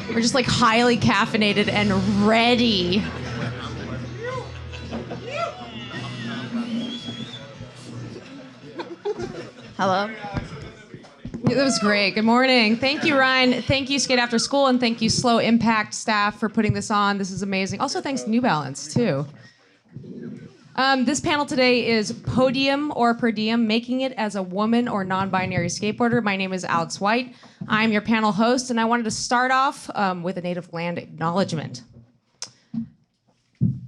We're just like highly caffeinated and ready. Hello. That was great. Good morning. Thank you, Ryan. Thank you, Skate After School, and thank you, Slow Impact staff, for putting this on. This is amazing. Also, thanks New Balance, too. This panel today is Podium or Per Diem, making it as a woman or non-binary skateboarder. My name is Alex White. I'm your panel host, and I wanted to start off with a native land acknowledgement.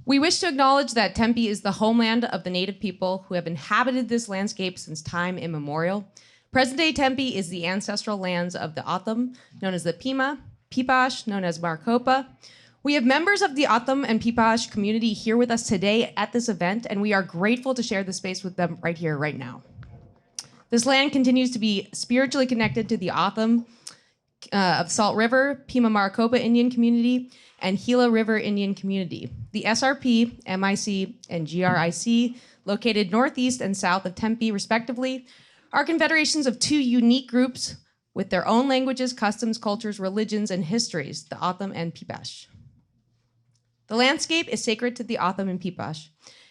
We wish to acknowledge that Tempe is the homeland of the native people who have inhabited this landscape since time immemorial. Present-day Tempe is the ancestral lands of the O'odham, known as the Pima, Pipash, known as Maricopa. We have members of the O'odham and Pipash community here with us today at this event, and we are grateful to share the space with them right here, right now. This land continues to be spiritually connected to the O'odham of Salt River, Pima Maricopa Indian community, and Gila River Indian community. The SRP, MIC, and GRIC, located northeast and south of Tempe, respectively, are confederations of two unique groups with their own languages, customs, cultures, religions, and histories, the O'odham and Pipash. The landscape is sacred to the O'odham and Pipash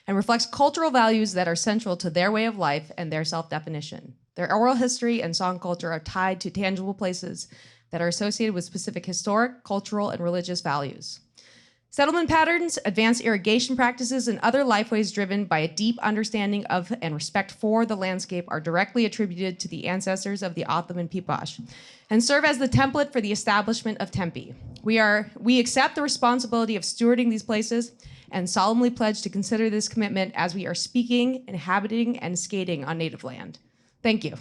and reflects cultural values that are central to their way of life and their self-definition. Their oral history and song culture are tied to tangible places that are associated with specific historic, cultural, and religious values. Settlement patterns, advanced irrigation practices, and other lifeways driven by a deep understanding of and respect for the landscape are directly attributed to the ancestors of the O'odham and Pipash and serve as the template for the establishment of Tempe. We accept the responsibility of stewarding these places and solemnly pledge to consider this commitment as we are speaking, inhabiting, and skating on native land. Thank you.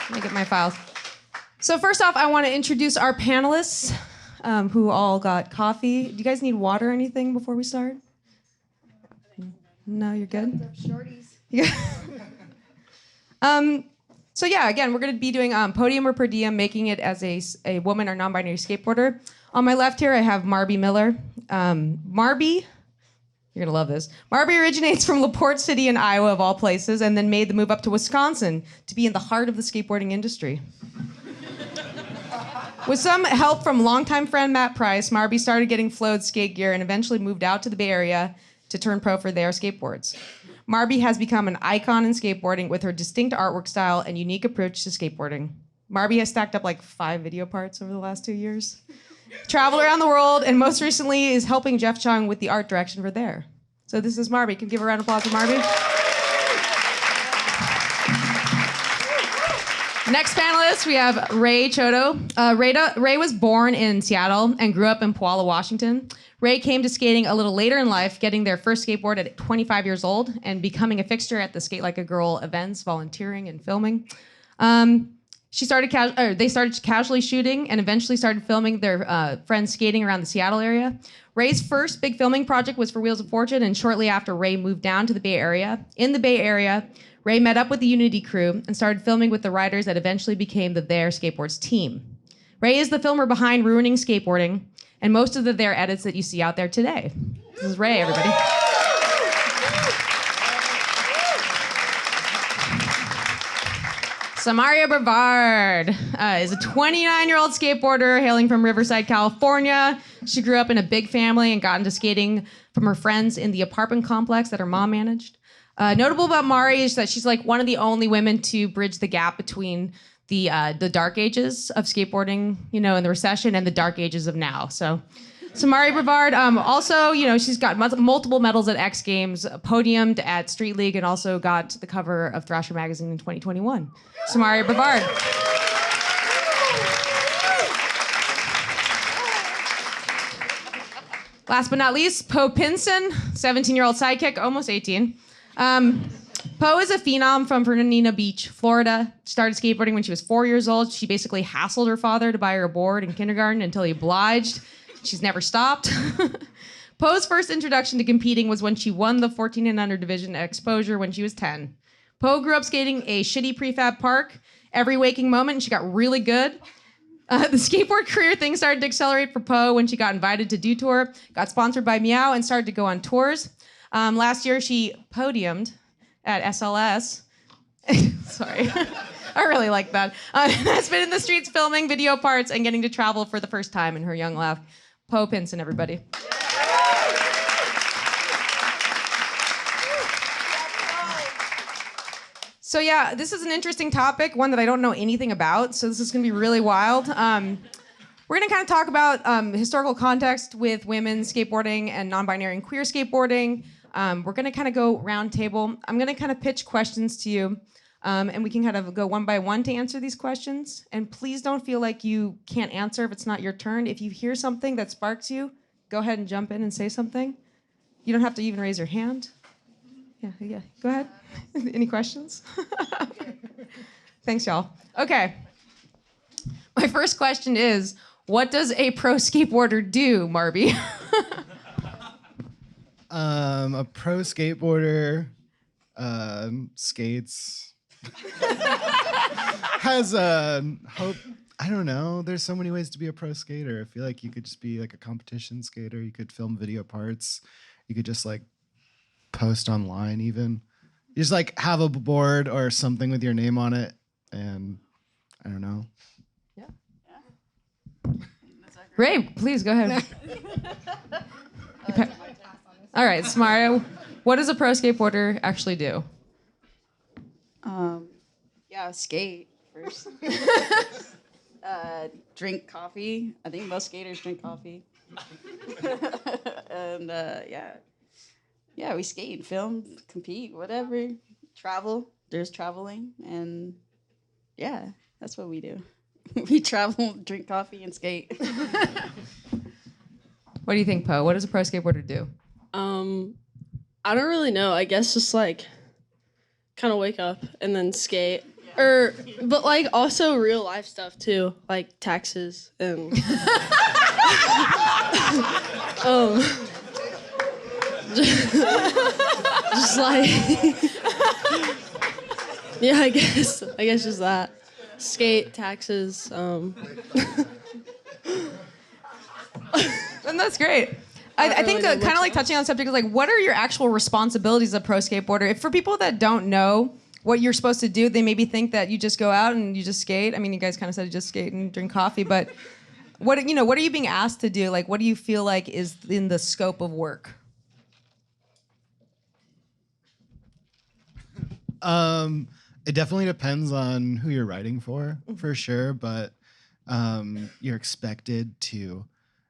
Let me get my files. So first off, I want to introduce our panelists who all got coffee. Do you guys need water or anything before we start? No, you're good? Shorties. Yeah. So yeah, again, we're going to be doing Podium or Per Diem, making it as a woman or non-binary skateboarder. On my left here, I have Marbie Miller. Marbie, you're going to love this. Marbie originates from LaPorte City in Iowa, of all places, and then made the move up to Wisconsin to be in the heart of the skateboarding industry. With some help from longtime friend Matt Price, Marbie started getting flowed skate gear and eventually moved out to the Bay Area to turn pro for their skateboards. Marbie has become an icon in skateboarding with her distinct artwork style and unique approach to skateboarding. Marbie has stacked up like 5 video parts over the last 2 years, traveled around the world, and most recently is helping Jeff Chung with the art direction for there. So this is Marbie. Can we give a round of applause for Marbie? Next panelist, we have Rey Choto. Rey was born in Seattle and grew up in Puyallup, Washington. Rey came to skating a little later in life, getting their first skateboard at 25 years old and becoming a fixture at the Skate Like a Girl events, volunteering and filming. They started casually shooting and eventually started filming their friends skating around the Seattle area. Rey's first big filming project was for Wheels of Fortune, and shortly after Rey moved down to the Bay Area. In the Bay Area, Rey met up with the Unity crew and started filming with the riders that eventually became the Their Skateboards team. Rey is the filmer behind Ruining Skateboarding and most of the Their edits that you see out there today. This is Rey, everybody. Samarria Brevard is a 29-year-old skateboarder hailing from Riverside, California. She grew up in a big family and got into skating from her friends in the apartment complex that her mom managed. Notable about Mari is that she's like one of the only women to bridge the gap between the dark ages of skateboarding, in the recession, and the dark ages of now. So Samarria Brevard, also, she's got multiple medals at X Games, podiumed at Street League, and also got the cover of Thrasher magazine in 2021. Samarria Brevard. Last but not least, Poe Pinson, 17-year-old sidekick, almost 18. Poe is a phenom from Fernandina Beach, Florida. Started skateboarding when she was 4 years old. She basically hassled her father to buy her a board in kindergarten until he obliged. She's never stopped. Poe's first introduction to competing was when she won the 14 and under division at Exposure when she was 10. Poe grew up skating a shitty prefab park every waking moment, and she got really good. The skateboard career thing started to accelerate for Poe when she got invited to Do Tour, got sponsored by Meow, and started to go on tours. Last year, she podiumed at SLS. Sorry. I really like that. Has been in the streets filming video parts and getting to travel for the first time in her young life. Poe Pinson, everybody. So yeah, this is an interesting topic, one that I don't know anything about, so this is gonna be really wild. We're gonna kind of talk about historical context with women skateboarding and non-binary and queer skateboarding. We're gonna kind of go round table. I'm gonna kind of pitch questions to you, and we can kind of go one by one to answer these questions. And please don't feel like you can't answer if it's not your turn. If you hear something that sparks you, go ahead and jump in and say something. You don't have to even raise your hand. Yeah, go ahead. Any questions? Thanks, y'all. Okay. My first question is, what does a pro skateboarder do, Marbie? A pro skateboarder skates, has hope. I don't know. There's so many ways to be a pro skater. I feel like you could just be like a competition skater. You could film video parts. You could just like post online even. You just like have a board or something with your name on it, and I don't know. Yeah. Ray, please go ahead. All right, Samarria, what does a pro skateboarder actually do? Skate first. Drink coffee. I think most skaters drink coffee. And we skate, film, compete, whatever. Travel. There's traveling, and yeah, that's what we do. We travel, drink coffee, and skate. What do you think, Poe? What does a pro skateboarder do? I don't really know. I guess just like kind of wake up and then skate. But like also real life stuff too, like taxes and just like yeah, I guess just that. Skate, taxes, And that's great. I think kind of like touching on the subject is like, what are your actual responsibilities as a pro skateboarder? If for people that don't know what you're supposed to do, they maybe think that you just go out and you just skate. I mean, you guys kind of said you just skate and drink coffee, but what are you being asked to do? Like, what do you feel like is in the scope of work? It definitely depends on who you're writing for sure, but you're expected to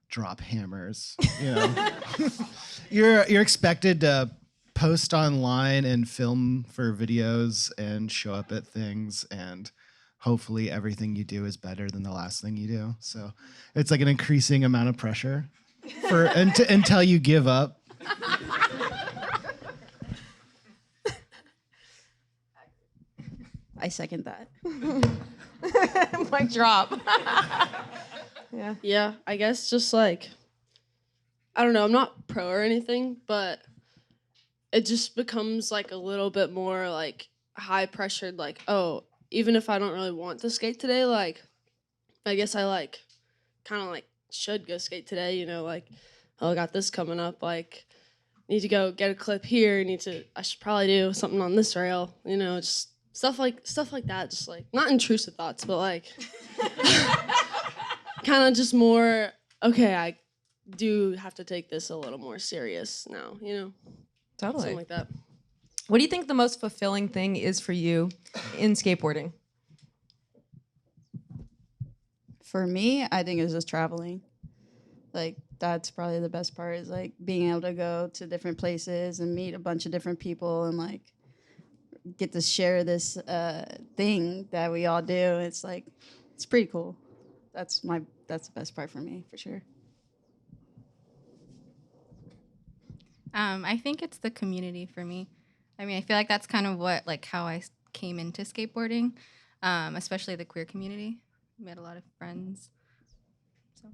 drop hammers, you know. You're expected to post online and film for videos and show up at things, and hopefully everything you do is better than the last thing you do. So it's like an increasing amount of pressure until you give up. I second that. Mic drop. yeah, I guess just like, I don't know, I'm not pro or anything, but it just becomes like a little bit more like high pressured, like, oh, even if I don't really want to skate today, like, I guess I like kind of like should go skate today, you know, like, oh, I got this coming up, like, need to go get a clip here, I should probably do something on this rail, you know, just stuff like that, just like not intrusive thoughts, but like kind of just more, okay, I do have to take this a little more serious now, you know? Totally. Something like that. What do you think the most fulfilling thing is for you in skateboarding? For me, I think it's just traveling. Like, that's probably the best part, is like being able to go to different places and meet a bunch of different people and like get to share this thing that we all do. It's like, it's pretty cool. That's the best part for me, for sure. I think it's the community for me. I mean, I feel like that's kind of how I came into skateboarding, especially the queer community. Made a lot of friends. So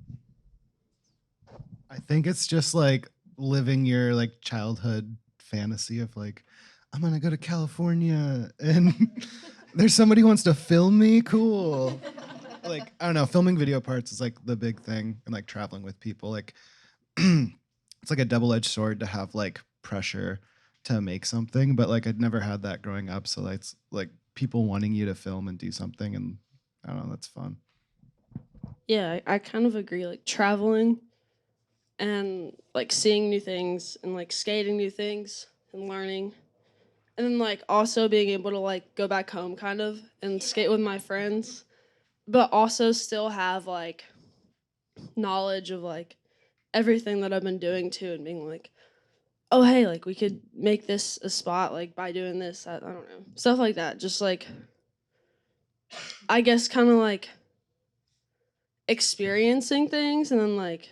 I think it's just like living your like childhood fantasy of like, I'm gonna go to California and there's somebody who wants to film me. Cool. like I don't know, filming video parts is like the big thing, and like traveling with people. Like it's like a double-edged sword to have like pressure to make something, but like I'd never had that growing up. So like, it's like people wanting you to film and do something, and I don't know, that's fun. Yeah, I kind of agree. Like traveling and like seeing new things and like skating new things and learning. And then like also being able to like go back home kind of and skate with my friends, but also still have like knowledge of like everything that I've been doing too, and being like, oh hey, like we could make this a spot like by doing this. I don't know. Stuff like that. Just like I guess kind of like experiencing things and then like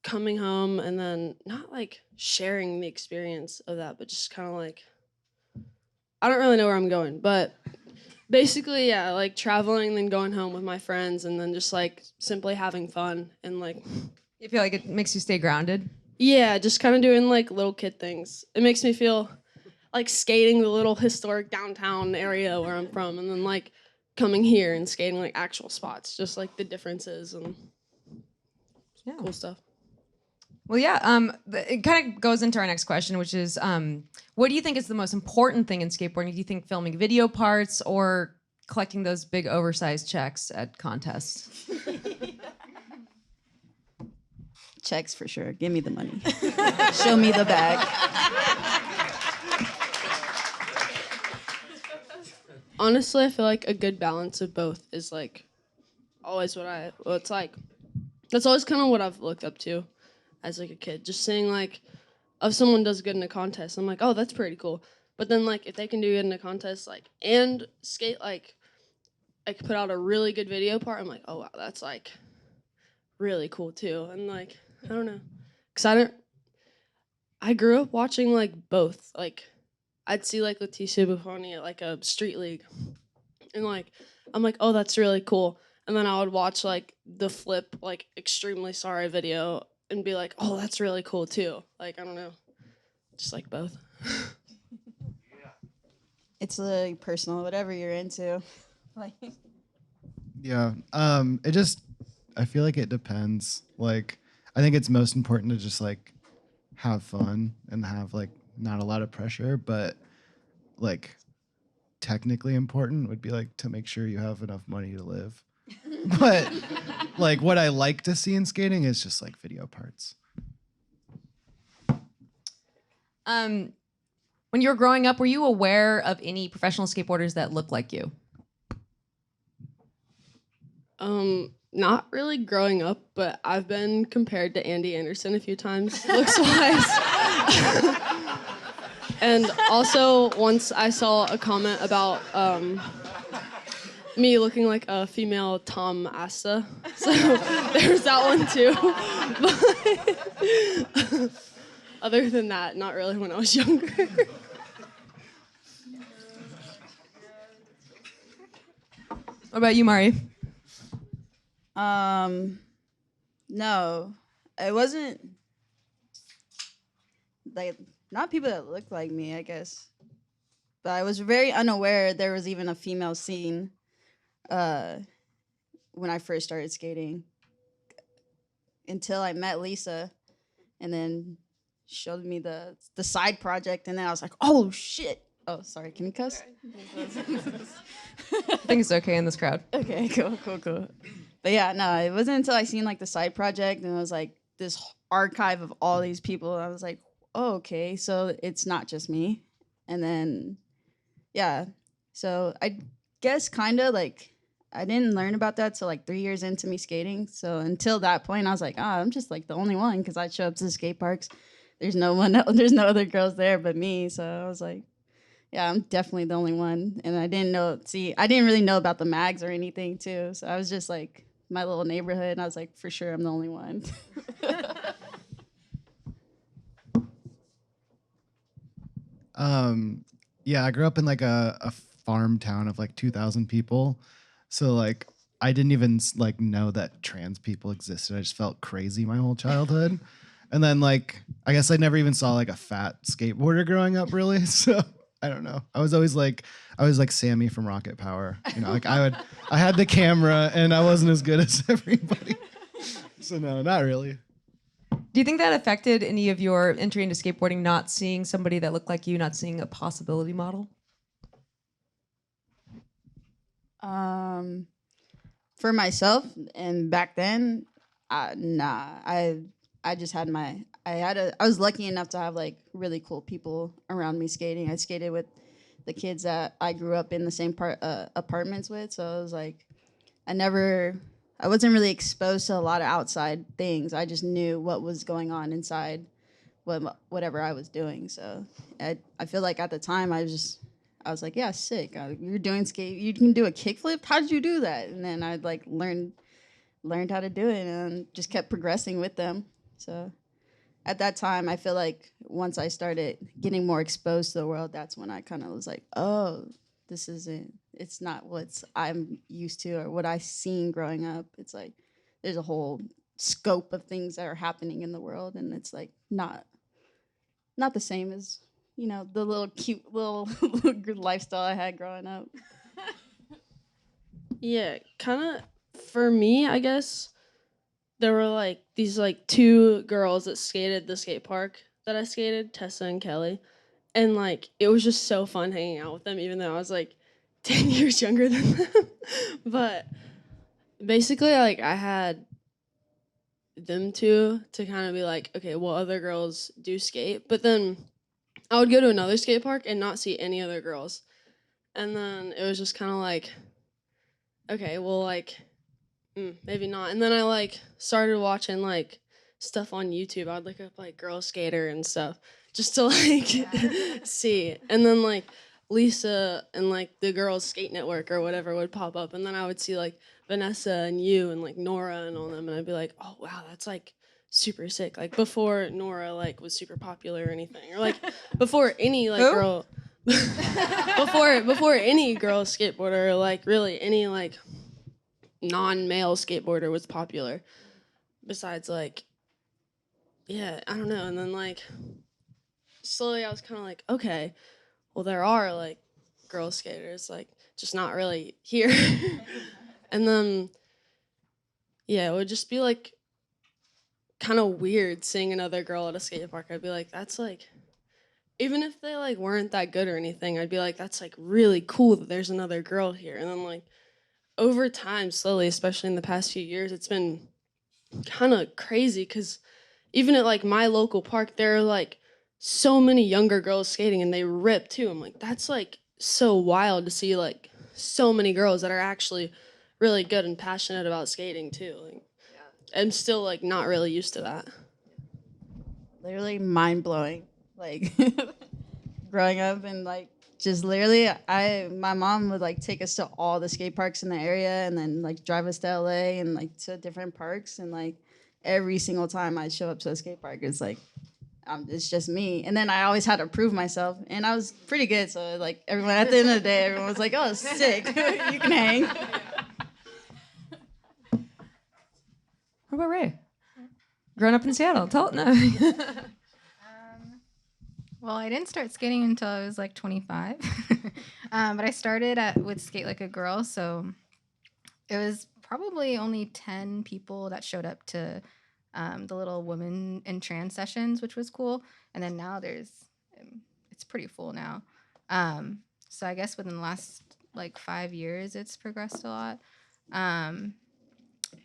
coming home and then not like sharing the experience of that, but just kind of like I don't really know where I'm going, but basically yeah, like traveling, then going home with my friends, and then just like simply having fun and like You feel like it makes you stay grounded? yeah, just kind of doing like little kid things. It makes me feel like skating the little historic downtown area where I'm from, and then like coming here and skating like actual spots, just like the differences and Yeah. cool stuff. Well, yeah. It kind of goes into our next question, which is, what do you think is the most important thing in skateboarding? Do you think filming video parts or collecting those big oversized checks at contests? Checks for sure. Give me the money. Show me the bag. Honestly, I feel like a good balance of both is like always it's like. That's always kind of what I've looked up to as like a kid. Just seeing like if someone does good in a contest, I'm like, oh, that's pretty cool. But then like if they can do good in a contest like and skate like put out a really good video part, I'm like, oh wow, that's like really cool too. And like I don't know, cause I grew up watching like both. Like I'd see like Leticia Buffoni at like a street league, and like I'm like, oh, that's really cool. And then I would watch like the flip like extremely sorry video and be like, oh, that's really cool too. Like I don't know, just like both. It's like personal, whatever you're into. Like Yeah. It just I feel like it depends. Like I think it's most important to just like have fun and have like not a lot of pressure, but like technically important would be like to make sure you have enough money to live. But like what I like to see in skating is just like video parts. When you were growing up, were you aware of any professional skateboarders that looked like you? Not really growing up, but I've been compared to Andy Anderson a few times, looks wise. And also once I saw a comment about me looking like a female Tom Asta. So there's that one too. But other than that, not really when I was younger. What about you, Mari? No, it wasn't like not people that looked like me, I guess. But I was very unaware there was even a female scene when I first started skating until I met Lisa, and then showed me the side project, and then I was like, oh shit. Oh, sorry, can you cuss? I think it's okay in this crowd. Okay, cool. But yeah, no, it wasn't until I seen like the side project and it was like this archive of all these people. I was like, oh, okay, so it's not just me. And then, yeah, so I guess kind of like I didn't learn about that till like 3 years into me skating. So until that point, I was like, I'm just like the only one because I'd show up to the skate parks. There's no one else, there's no other girls there but me. So I was like, yeah, I'm definitely the only one. And I didn't really know about the mags or anything too. So I was just like my little neighborhood, and I was like, for sure, I'm the only one. Yeah, I grew up in like a farm town of like 2,000 people. So like I didn't even like know that trans people existed. I just felt crazy my whole childhood. And then like I guess I never even saw like a fat skateboarder growing up really. So I don't know. I was like Sammy from Rocket Power. You know, like I had the camera and I wasn't as good as everybody. So no, not really. Do you think that affected any of your entry into skateboarding, not seeing somebody that looked like you, not seeing a possibility model? For myself, and back then, nah. I just had I was lucky enough to have like really cool people around me skating. I skated with the kids that I grew up in the same apartments with, so it was like I wasn't really exposed to a lot of outside things. I just knew what was going on inside whatever I was doing. So I feel like at the time I was like, yeah, sick. You're doing skate. You can do a kickflip. How did you do that? And then I'd like learned how to do it and just kept progressing with them. So at that time, I feel like once I started getting more exposed to the world, that's when I kind of was like, oh, it's not what I'm used to or what I've seen growing up. It's like there's a whole scope of things that are happening in the world, and it's like not the same as, you know, the little cute little good lifestyle I had growing up. Yeah, kind of for me, I guess there were like these like two girls that skated the skate park that I skated, Tessa and Kelly. And like it was just so fun hanging out with them, even though I was like 10 years younger than them. But basically, like I had them two to kind of be like, okay, well, other girls do skate. But then I would go to another skate park and not see any other girls. And then it was just kind of like, okay, well, like, maybe not. And then I like started watching like stuff on YouTube. I'd look up like girl skater and stuff just to like see. And then like Lisa and like the Girls Skate Network or whatever would pop up, and then I would see like Vanessa and you and like Nora and all them, and I'd be like, oh wow, that's like super sick. Like before Nora like was super popular or anything, or like before any like girl before any girl skateboarder, or like really any like non-male skateboarder was popular, besides like, yeah, I don't know. And then like slowly I was kind of like, okay, well there are like girl skaters, like just not really here. And then yeah, it would just be like kind of weird seeing another girl at a skate park. I'd be like, that's like, even if they like weren't that good or anything, I'd be like, that's like really cool that there's another girl here. And then like over time, slowly, especially in the past few years, it's been kind of crazy because even at like my local park, there are like so many younger girls skating and they rip too. I'm like, that's like so wild to see like so many girls that are actually really good and passionate about skating too. Like, I'm still like not really used to that. Literally mind blowing. Like growing up and like just literally my mom would like take us to all the skate parks in the area and then like drive us to LA and like to different parks, and like every single time I'd show up to a skate park, it's like it's just me. And then I always had to prove myself, and I was pretty good, so like everyone at the end of the day, everyone was like, oh, sick. You can hang. What about Ray? Growing up in Seattle, tell it. No. Well, I didn't start skating until I was like 25, but I started with Skate Like a Girl, so it was probably only 10 people that showed up to the little women and trans sessions, which was cool. And then now it's pretty full now. So I guess within the last like 5 years, it's progressed a lot.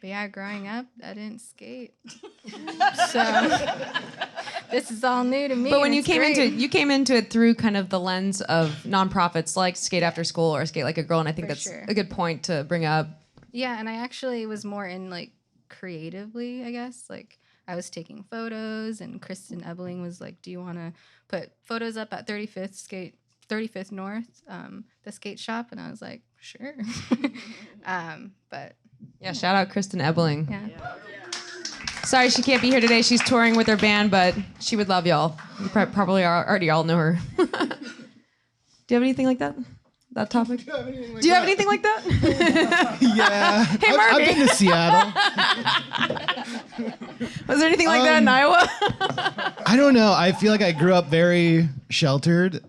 But yeah, growing up, I didn't skate. So this is all new to me. But when you came into it through kind of the lens of nonprofits like Skate After School or Skate Like a Girl, and I think that's a good point to bring up. Yeah, and I actually was more in like creatively, I guess. Like I was taking photos, and Kristen Ebling was like, "Do you want to put photos up at 35th North, the skate shop?" And I was like, "Sure." But yeah, shout out Kristen Ebling. Yeah. Sorry she can't be here today. She's touring with her band, but she would love y'all. You probably already all know her. Do you have anything like that? That topic? Do you have anything like that? Yeah. Hey, I've Marbie. been to Seattle. Was there anything like that in Iowa? I don't know. I feel like I grew up very sheltered.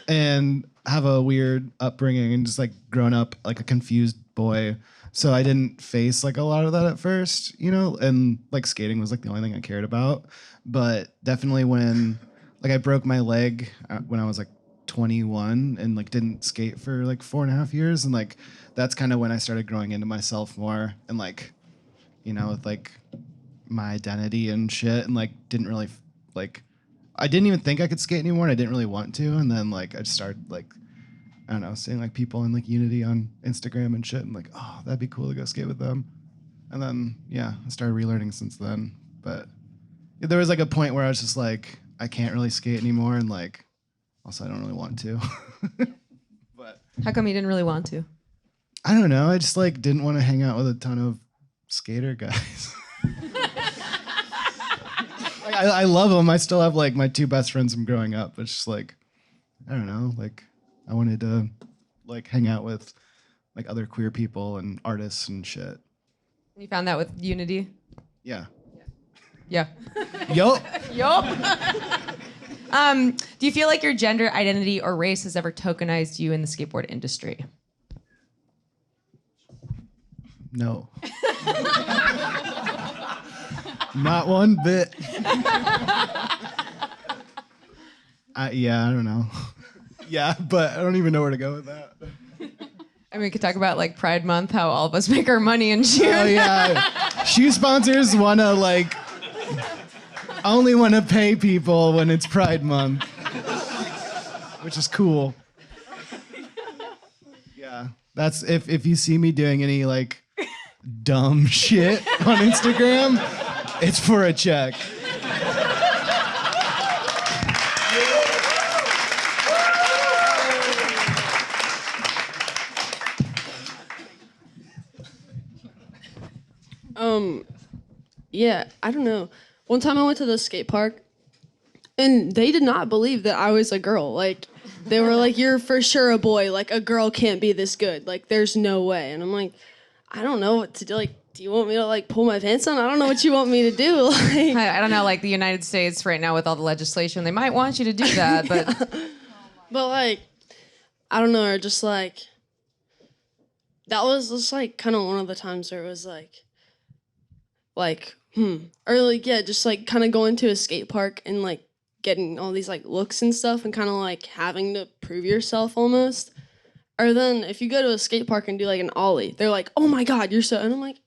and have a weird upbringing and just like grown up like a confused boy. So I didn't face like a lot of that at first, you know, and like skating was like the only thing I cared about. But definitely when like I broke my leg when I was like 21 and like didn't skate for like 4.5 years. And like, that's kind of when I started growing into myself more and like, you know, with like my identity and shit and like didn't really like, I didn't even think I could skate anymore and I didn't really want to. And then like I just started like, I don't know, seeing like people in like Unity on Instagram and shit and like, oh, that'd be cool to go skate with them. And then, yeah, I started relearning since then. But there was like a point where I was just like, I can't really skate anymore. And like, also I don't really want to. But How come you didn't really want to? I don't know. I just like didn't want to hang out with a ton of skater guys. Like, I love them. I still have like my 2 best friends from growing up. It's just like, I don't know, like I wanted to like hang out with like other queer people and artists and shit. You found that with Unity? Yeah. Yeah. Yup. Yup. Do you feel like your gender identity or race has ever tokenized you in the skateboard industry? No. Not one bit. Yeah, I don't know. Yeah, but I don't even know where to go with that. I mean, we could talk about like Pride Month, how all of us make our money in shoes. Oh yeah, shoe sponsors wanna like only wanna pay people when it's Pride Month, which is cool. Yeah, that's if you see me doing any like dumb shit on Instagram, it's for a check. Yeah, I don't know. One time I went to the skate park and they did not believe that I was a girl. Like, they were like, you're for sure a boy. Like, a girl can't be this good. Like, there's no way. And I'm like, I don't know what to do. Like, do you want me to, like, pull my pants on? I don't know what you want me to do. Like, I don't know, like the United States right now with all the legislation, they might want you to do that, but but, like, I don't know. Or just, like, that was just, like, kind of one of the times where it was, like, or, like, yeah, just, like, kind of going to a skate park and, like, getting all these, like, looks and stuff and kind of, like, having to prove yourself almost. Or then if you go to a skate park and do, like, an ollie, they're like, oh, my God, you're so... And I'm like,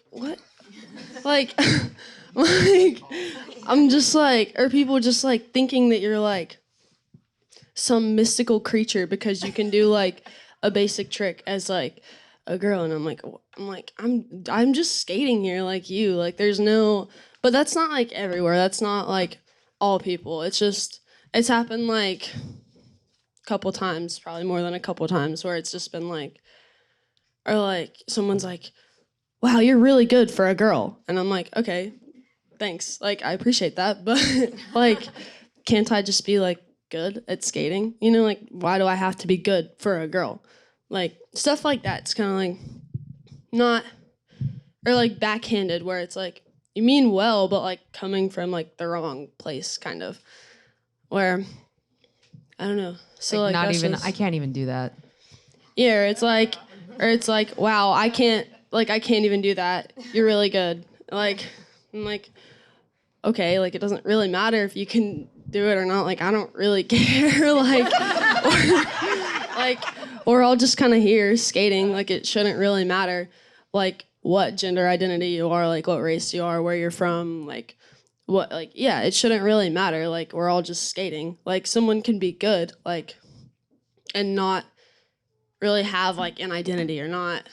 what? Like, like, I'm just, like... Or people just, like, thinking that you're, like, some mystical creature because you can do, like, a basic trick as, like, a girl. And I'm just skating here like you. Like, there's no... But that's not, like, everywhere. That's not, like, all people. It's just... It's happened, like... couple times, probably more than a couple times, where it's just been like, or like someone's like, wow, you're really good for a girl. And I'm like, okay, thanks. Like, I appreciate that. But like, can't I just be like good at skating? You know, like, why do I have to be good for a girl? Like, stuff like that. It's kind of like not, or like backhanded where it's like, you mean well, but like coming from like the wrong place kind of, where, I don't know. So like not even, just, I can't even do that. yeah, or it's like, wow, I can't even do that. You're really good. Like, I'm like, okay, like it doesn't really matter if you can do it or not. Like, I don't really care. Like, we're all just kind of here skating. Like, it shouldn't really matter, like what gender identity you are, like what race you are, where you're from, like what, like, yeah, it shouldn't really matter. Like, we're all just skating. Like, someone can be good, like, and not really have like an identity or not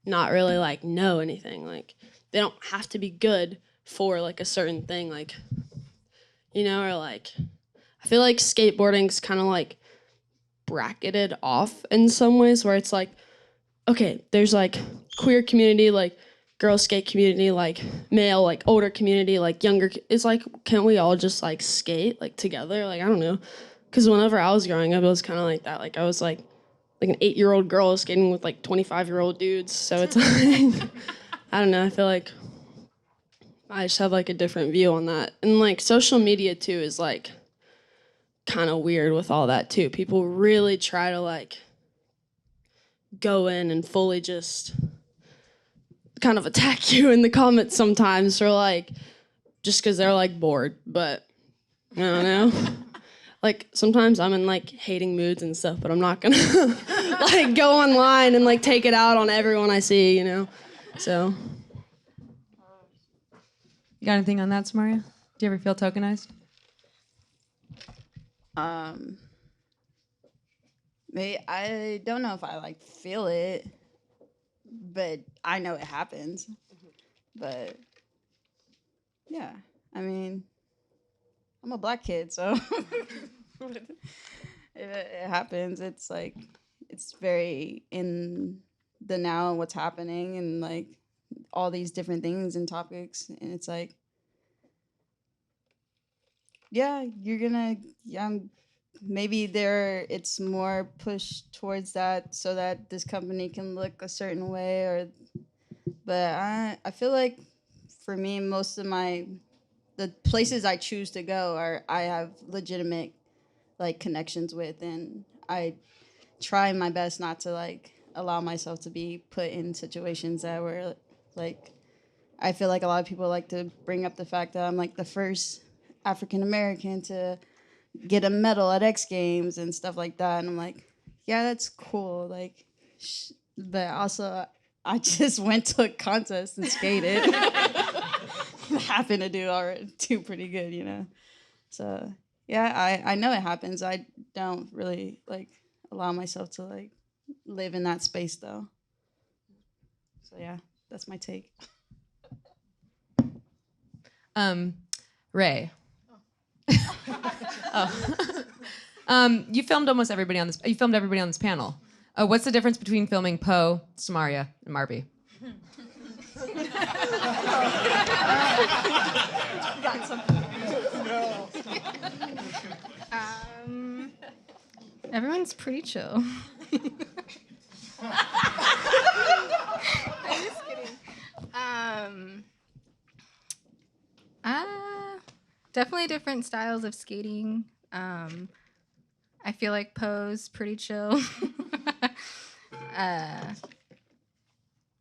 really like know anything. Like, they don't have to be good for like a certain thing, like, you know, or like, I feel like skateboarding's kind of like bracketed off in some ways where it's like, okay, there's like queer community, like girl skate community, like male, like older community, like younger. It's like, can't we all just like skate like together? Like, I don't know. Because whenever I was growing up, it was kind of like that. Like, I was like an 8-year-old girl skating with like 25-year-old dudes. So it's like, I don't know. I feel like I just have like a different view on that. And like social media too is like kind of weird with all that too. People really try to like go in and fully just kind of attack you in the comments sometimes, or like just because they're like bored. But I don't know. Like sometimes I'm in like hating moods and stuff, but I'm not gonna like go online and like take it out on everyone I see, you know. So. You got anything on that, Samarria? Do you ever feel tokenized? Maybe I don't know if I like feel it, but I know it happens. But yeah, I mean, I'm a black kid, so it happens. It's like it's very in the now and what's happening and like all these different things and topics, and it's like, yeah, you're gonna, maybe it's more pushed towards that so that this company can look a certain way, or but I feel like for me most of the places I choose to go I have legitimate like connections with, and I try my best not to like allow myself to be put in situations that were like, I feel like a lot of people like to bring up the fact that I'm like the first African American to get a medal at X Games and stuff like that, and I'm like, yeah, that's cool, like, but also I just went to a contest and skated. Happened to do pretty good, you know. So yeah, I know it happens. I don't really like allow myself to like live in that space though. So yeah, that's my take. Ray. You filmed almost everybody on this. You filmed everybody on this panel. What's the difference between filming Poe, Samarria, and Marbie? Everyone's pretty chill. I'm just kidding. Definitely different styles of skating. I feel like Poe's pretty chill.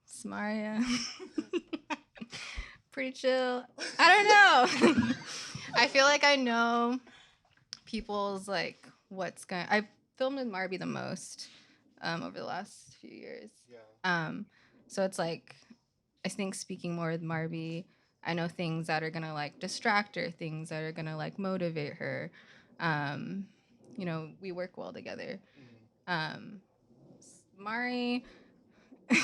Samarria, pretty chill. I don't know. I feel like I know people's like what's going. I filmed with Marbie the most over the last few years. Yeah. So it's like I think speaking more with Marbie, I know things that are gonna like distract her, things that are gonna like motivate her. You know, we work well together. Mari. It's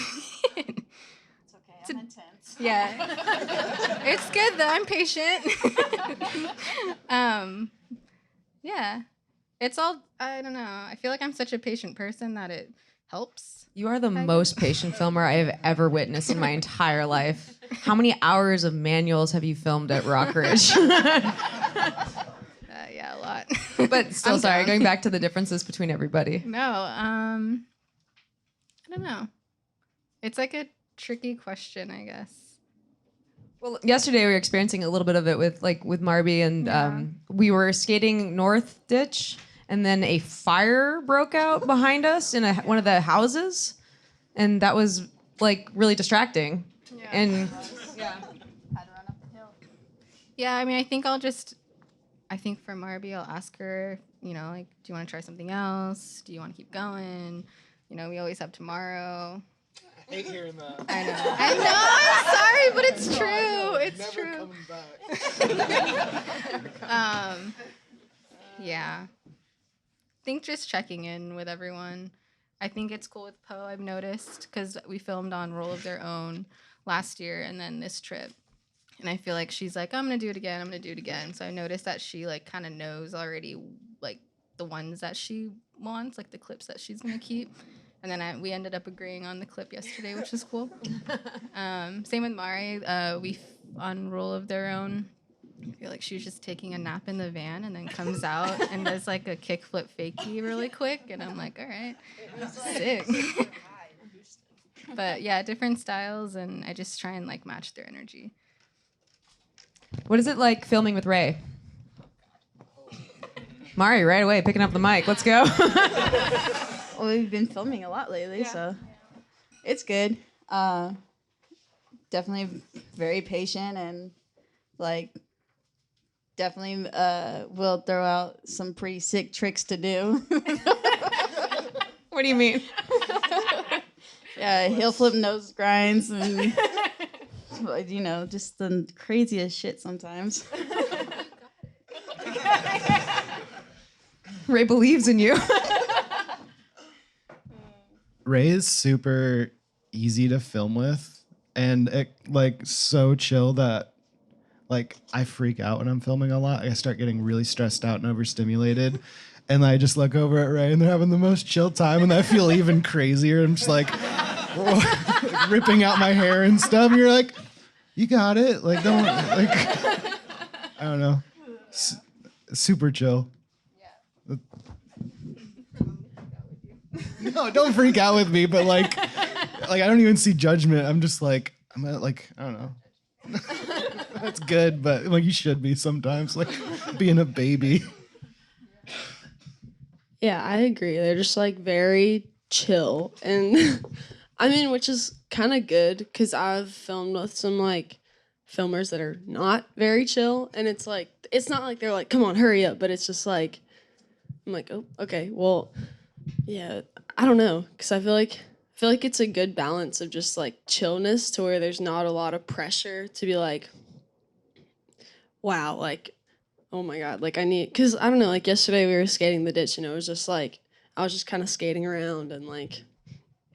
okay. I'm intense. Yeah. It's good though. I'm patient. Yeah. It's all, I don't know. I feel like I'm such a patient person that it helps. You are the most patient filmer I have ever witnessed in my entire life. How many hours of manuals have you filmed at Rockridge? Yeah, a lot. But still, sorry, going back to the differences between everybody. No, I don't know. It's like a tricky question, I guess. Well, yesterday we were experiencing a little bit of it with Marbie, and we were skating North Ditch, and then a fire broke out behind us in one of the houses, and that was like really distracting. Yeah. And Had to run up the hill. Yeah, I mean, I think for Marbie, I'll ask her, you know, like, do you want to try something else? Do you want to keep going? You know, we always have tomorrow. I hate hearing that. I know. I'm sorry, but it's true. It's Never true. Coming back. Yeah. I think just checking in with everyone. I think it's cool with Poe, I've noticed, because we filmed on Roll of Their Own last year and then this trip. And I feel like she's like, I'm going to do it again. So I noticed that she, like, kind of knows already, like, the ones that she wants, like, the clips that she's going to keep. And then we ended up agreeing on the clip yesterday, which is cool. Same with Mari. On Roll of Their Own, I feel like she was just taking a nap in the van and then comes out and does, like, a kickflip fakie really quick. And I'm like, all right, sick. But, yeah, different styles, and I just try and, like, match their energy. what is it like filming with Ray? Mari, right away, picking up the mic. Let's go. Well, we've been filming a lot lately, so it's good. Definitely very patient and like definitely will throw out some pretty sick tricks to do. What do you mean? Yeah, he'll flip nose grinds and just the craziest shit sometimes. Ray believes in you. Ray is super easy to film with, and it like so chill that like I freak out when I'm filming a lot. I start getting really stressed out and overstimulated. And I just look over at Ray and they're having the most chill time, and I feel even crazier. I'm just like ripping out my hair and stuff. And you're like, you got it. Like, don't like I don't know. Super chill. Yeah. No, don't freak out with me, but like I don't even see judgment. I'm just like I don't know. That's good, but like you should be sometimes, like being a baby. Yeah, I agree. They're just like very chill. And I mean, which is kind of good because I've filmed with some like filmers that are not very chill. And it's like, it's not like they're like, come on, hurry up. But it's just like, I'm like, oh, okay, well, yeah, I don't know. Because I feel like it's a good balance of just like chillness to where there's not a lot of pressure to be like, wow, like, oh my God, like because I don't know, like yesterday we were skating the ditch and it was just like, I was just kind of skating around and like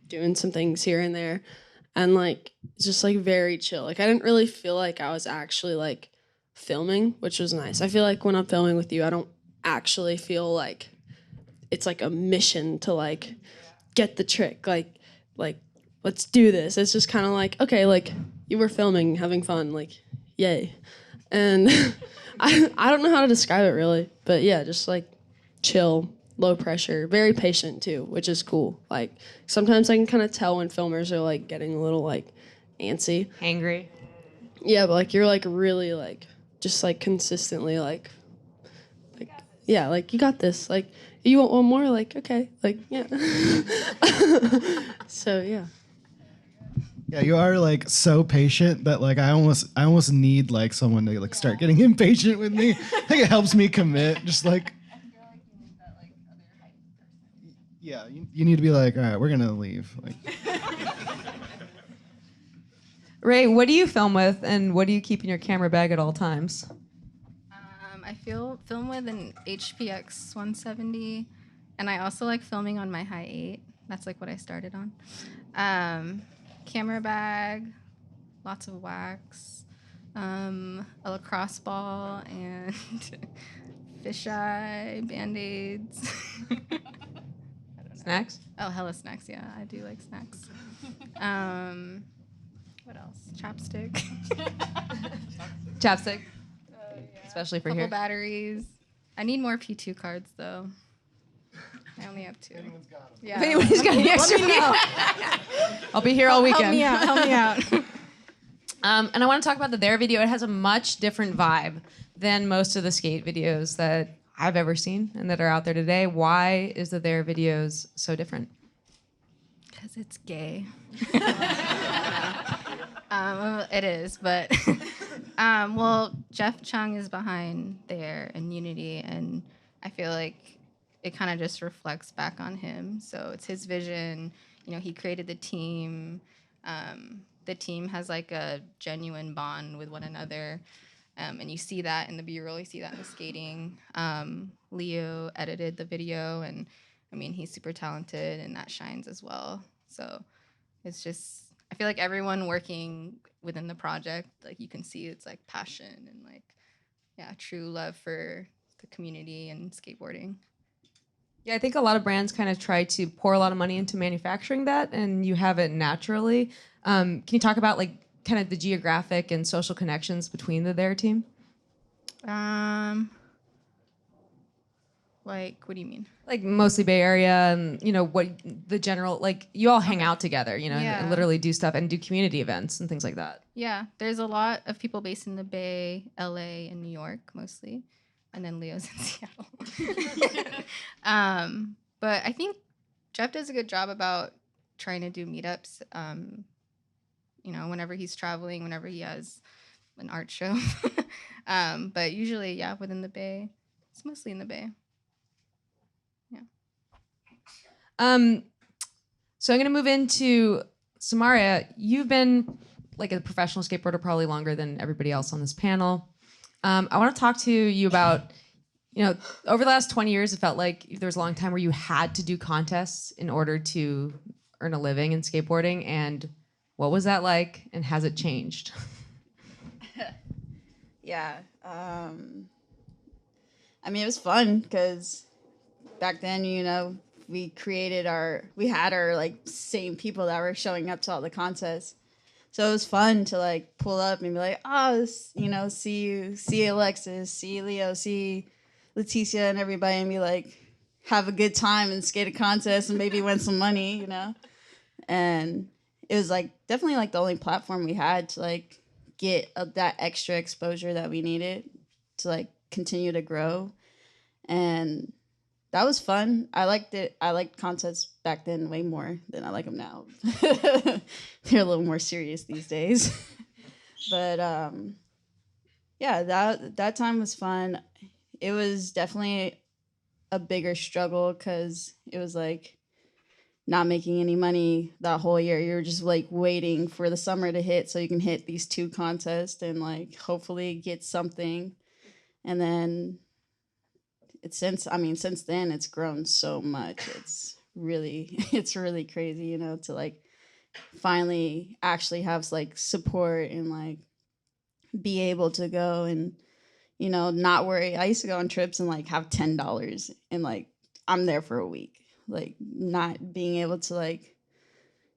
doing some things here and there and like, just like very chill. Like I didn't really feel like I was actually like filming, which was nice. I feel like when I'm filming with you, I don't actually feel like it's like a mission to like get the trick, like let's do this. It's just kind of like, okay, like you were filming, having fun, like yay. And I don't know how to describe it really, but yeah, just like chill, low pressure, very patient too, which is cool. Like sometimes I can kind of tell when filmers are like getting a little like antsy. Hangry. Yeah, but like you're like really like just like consistently like yeah, like you got this. Like you want one more? Like okay, like yeah. So yeah. Yeah, you are like so patient that like I almost need like someone to like start getting impatient with me. I think it helps me commit. Just like yeah, you need to be like, all right, we're gonna leave. Like Ray, what do you film with, and what do you keep in your camera bag at all times? I film with an HPX 170, and I also like filming on my High 8. That's like what I started on. Camera bag, lots of wax, a lacrosse ball, and fisheye, Band-Aids. Snacks? Oh, hella snacks, yeah. I do like snacks. What else? Chapstick. Chapstick. Especially for Couple here. batteries. I need more P2 cards, though. I only have 2. Yeah. If anybody's got any extra, I'll be here all weekend. Help me out. And I want to talk about the There video. It has a much different vibe than most of the skate videos that I've ever seen and that are out there today. Why is the There videos so different? Because it's gay. It is, but well, Jeff Chung is behind There and Unity, and I feel like it kind of just reflects back on him. So it's his vision. You know, he created the team. The team has like a genuine bond with one another. And you see that in the B-roll, you see that in the skating. Leo edited the video, and I mean, he's super talented, and that shines as well. So it's just, I feel like everyone working within the project, like you can see it's like passion and like, yeah, true love for the community and skateboarding. Yeah, I think a lot of brands kind of try to pour a lot of money into manufacturing that, and you have it naturally. Can you talk about like kind of the geographic and social connections between the There team? Like, what do you mean? Like mostly Bay Area, and you know what the general, like you all hang out together, you know, Yeah. and literally do stuff and do community events and things like that. Yeah, there's a lot of people based in the Bay, LA, and New York mostly. and then Leo's in Seattle. But I think Jeff does a good job about trying to do meetups. Whenever he's traveling, whenever he has an art show. But usually, yeah, within the Bay. It's mostly in the Bay. Yeah. So I'm going to move into Samarria. You've been like a professional skateboarder probably longer than everybody else on this panel. I want to talk to you about, over the last 20 years, it felt like there was a long time where you had to do contests in order to earn a living in skateboarding. And what was that like? And has it changed? Yeah. It was fun because back then, we had our like same people that were showing up to all the contests. So it was fun to like pull up and be like, see Alexis, see Leo, see Leticia and everybody, and be like, have a good time and skate a contest and maybe win some money, And it was like definitely like the only platform we had to like get that extra exposure that we needed to like continue to grow. And that was fun. I liked it. I liked contests back then way more than I like them now. They're a little more serious these days. But yeah, that time was fun. It was definitely a bigger struggle because it was like not making any money that whole year. You're just like waiting for the summer to hit so you can hit these 2 contests and like hopefully get something. And then since then it's grown so much. It's really crazy, to like finally actually have like support and like be able to go and not worry. I used to go on trips and like have $10 and like I'm there for a week, like not being able to like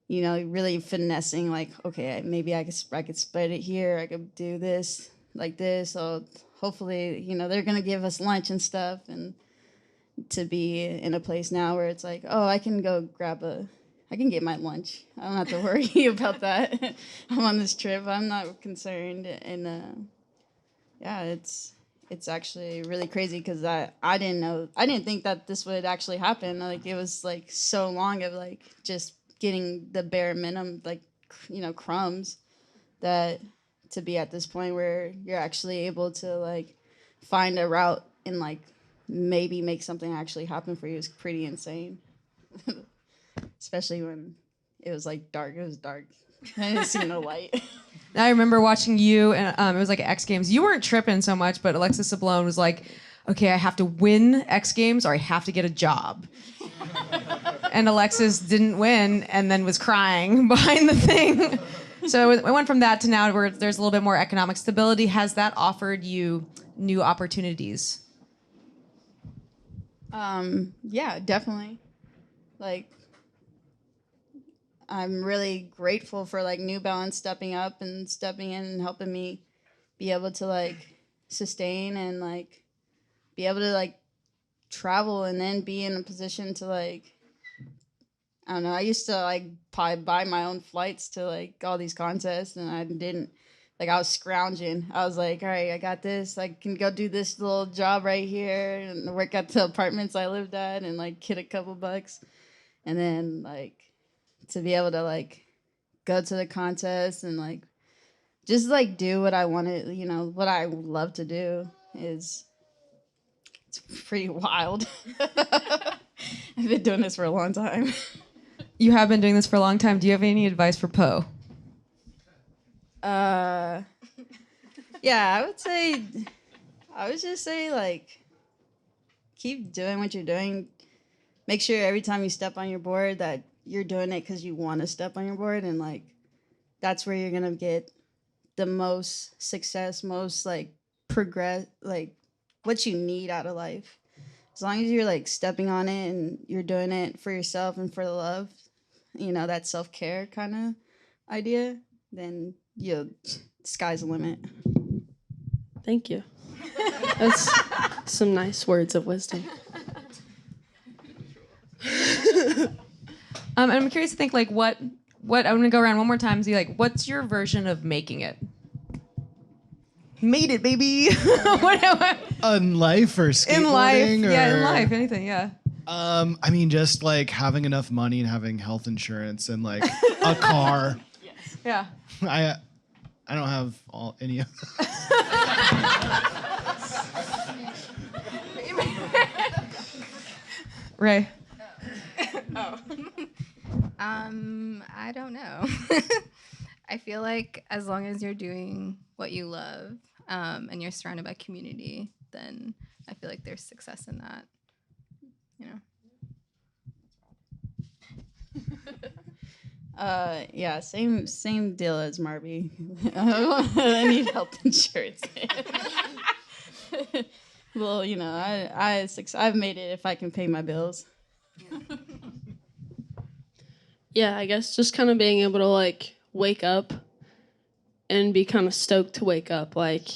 really finessing like, okay, maybe I could spread it here, I could do this like this, so hopefully they're gonna give us lunch and stuff. And to be in a place now where it's like, oh, I can get my lunch. I don't have to worry about that. I'm on this trip. I'm not concerned. And yeah, it's actually really crazy because I didn't think that this would actually happen. Like it was like so long of like just getting the bare minimum, like crumbs, that to be at this point where you're actually able to like find a route and like maybe make something actually happen for you is pretty insane. Especially when it was like dark. It was dark. I didn't see no light. I remember watching you, and it was like X Games. You weren't tripping so much, but Alexis Sablone was like, okay, I have to win X Games or I have to get a job. And Alexis didn't win and then was crying behind the thing. So it went from that to now where there's a little bit more economic stability. Has that offered you new opportunities? Yeah, definitely. Like, I'm really grateful for like New Balance stepping up and stepping in and helping me be able to like sustain and like be able to like travel and then be in a position to like, I don't know, I used to like buy my own flights to like all these contests and I didn't, like I was scrounging. I was like, all right, I got this. I can go do this little job right here and work at the apartments I lived at and like get a couple bucks. And then like to be able to like go to the contest and like just like do what I wanted, what I love to do it's pretty wild. I've been doing this for a long time. You have been doing this for a long time. Do you have any advice for Poe? Yeah, I would just say like keep doing what you're doing. Make sure every time you step on your board that you're doing it because you want to step on your board, and like that's where you're gonna get the most success, most like progress, like what you need out of life. As long as you're like stepping on it and you're doing it for yourself and for the love, that self-care kind of idea, then sky's the limit. Thank you. That's some nice words of wisdom. I'm curious to think like what I'm gonna go around one more time and see like what's your version of making it? Made it, baby. Whatever. In life or skateboarding? In life. Or, Yeah, in life. Anything, yeah. I mean, just like having enough money and having health insurance and like a car. Yeah. I don't have any of that. Ray. I don't know. I feel like as long as you're doing what you love, and you're surrounded by community, then I feel like there's success in that. You know. Yeah, same deal as Marbie. I need health insurance. Well, you know, I've made it if I can pay my bills. Yeah, I guess just kind of being able to like wake up and be kind of stoked to wake up. Like,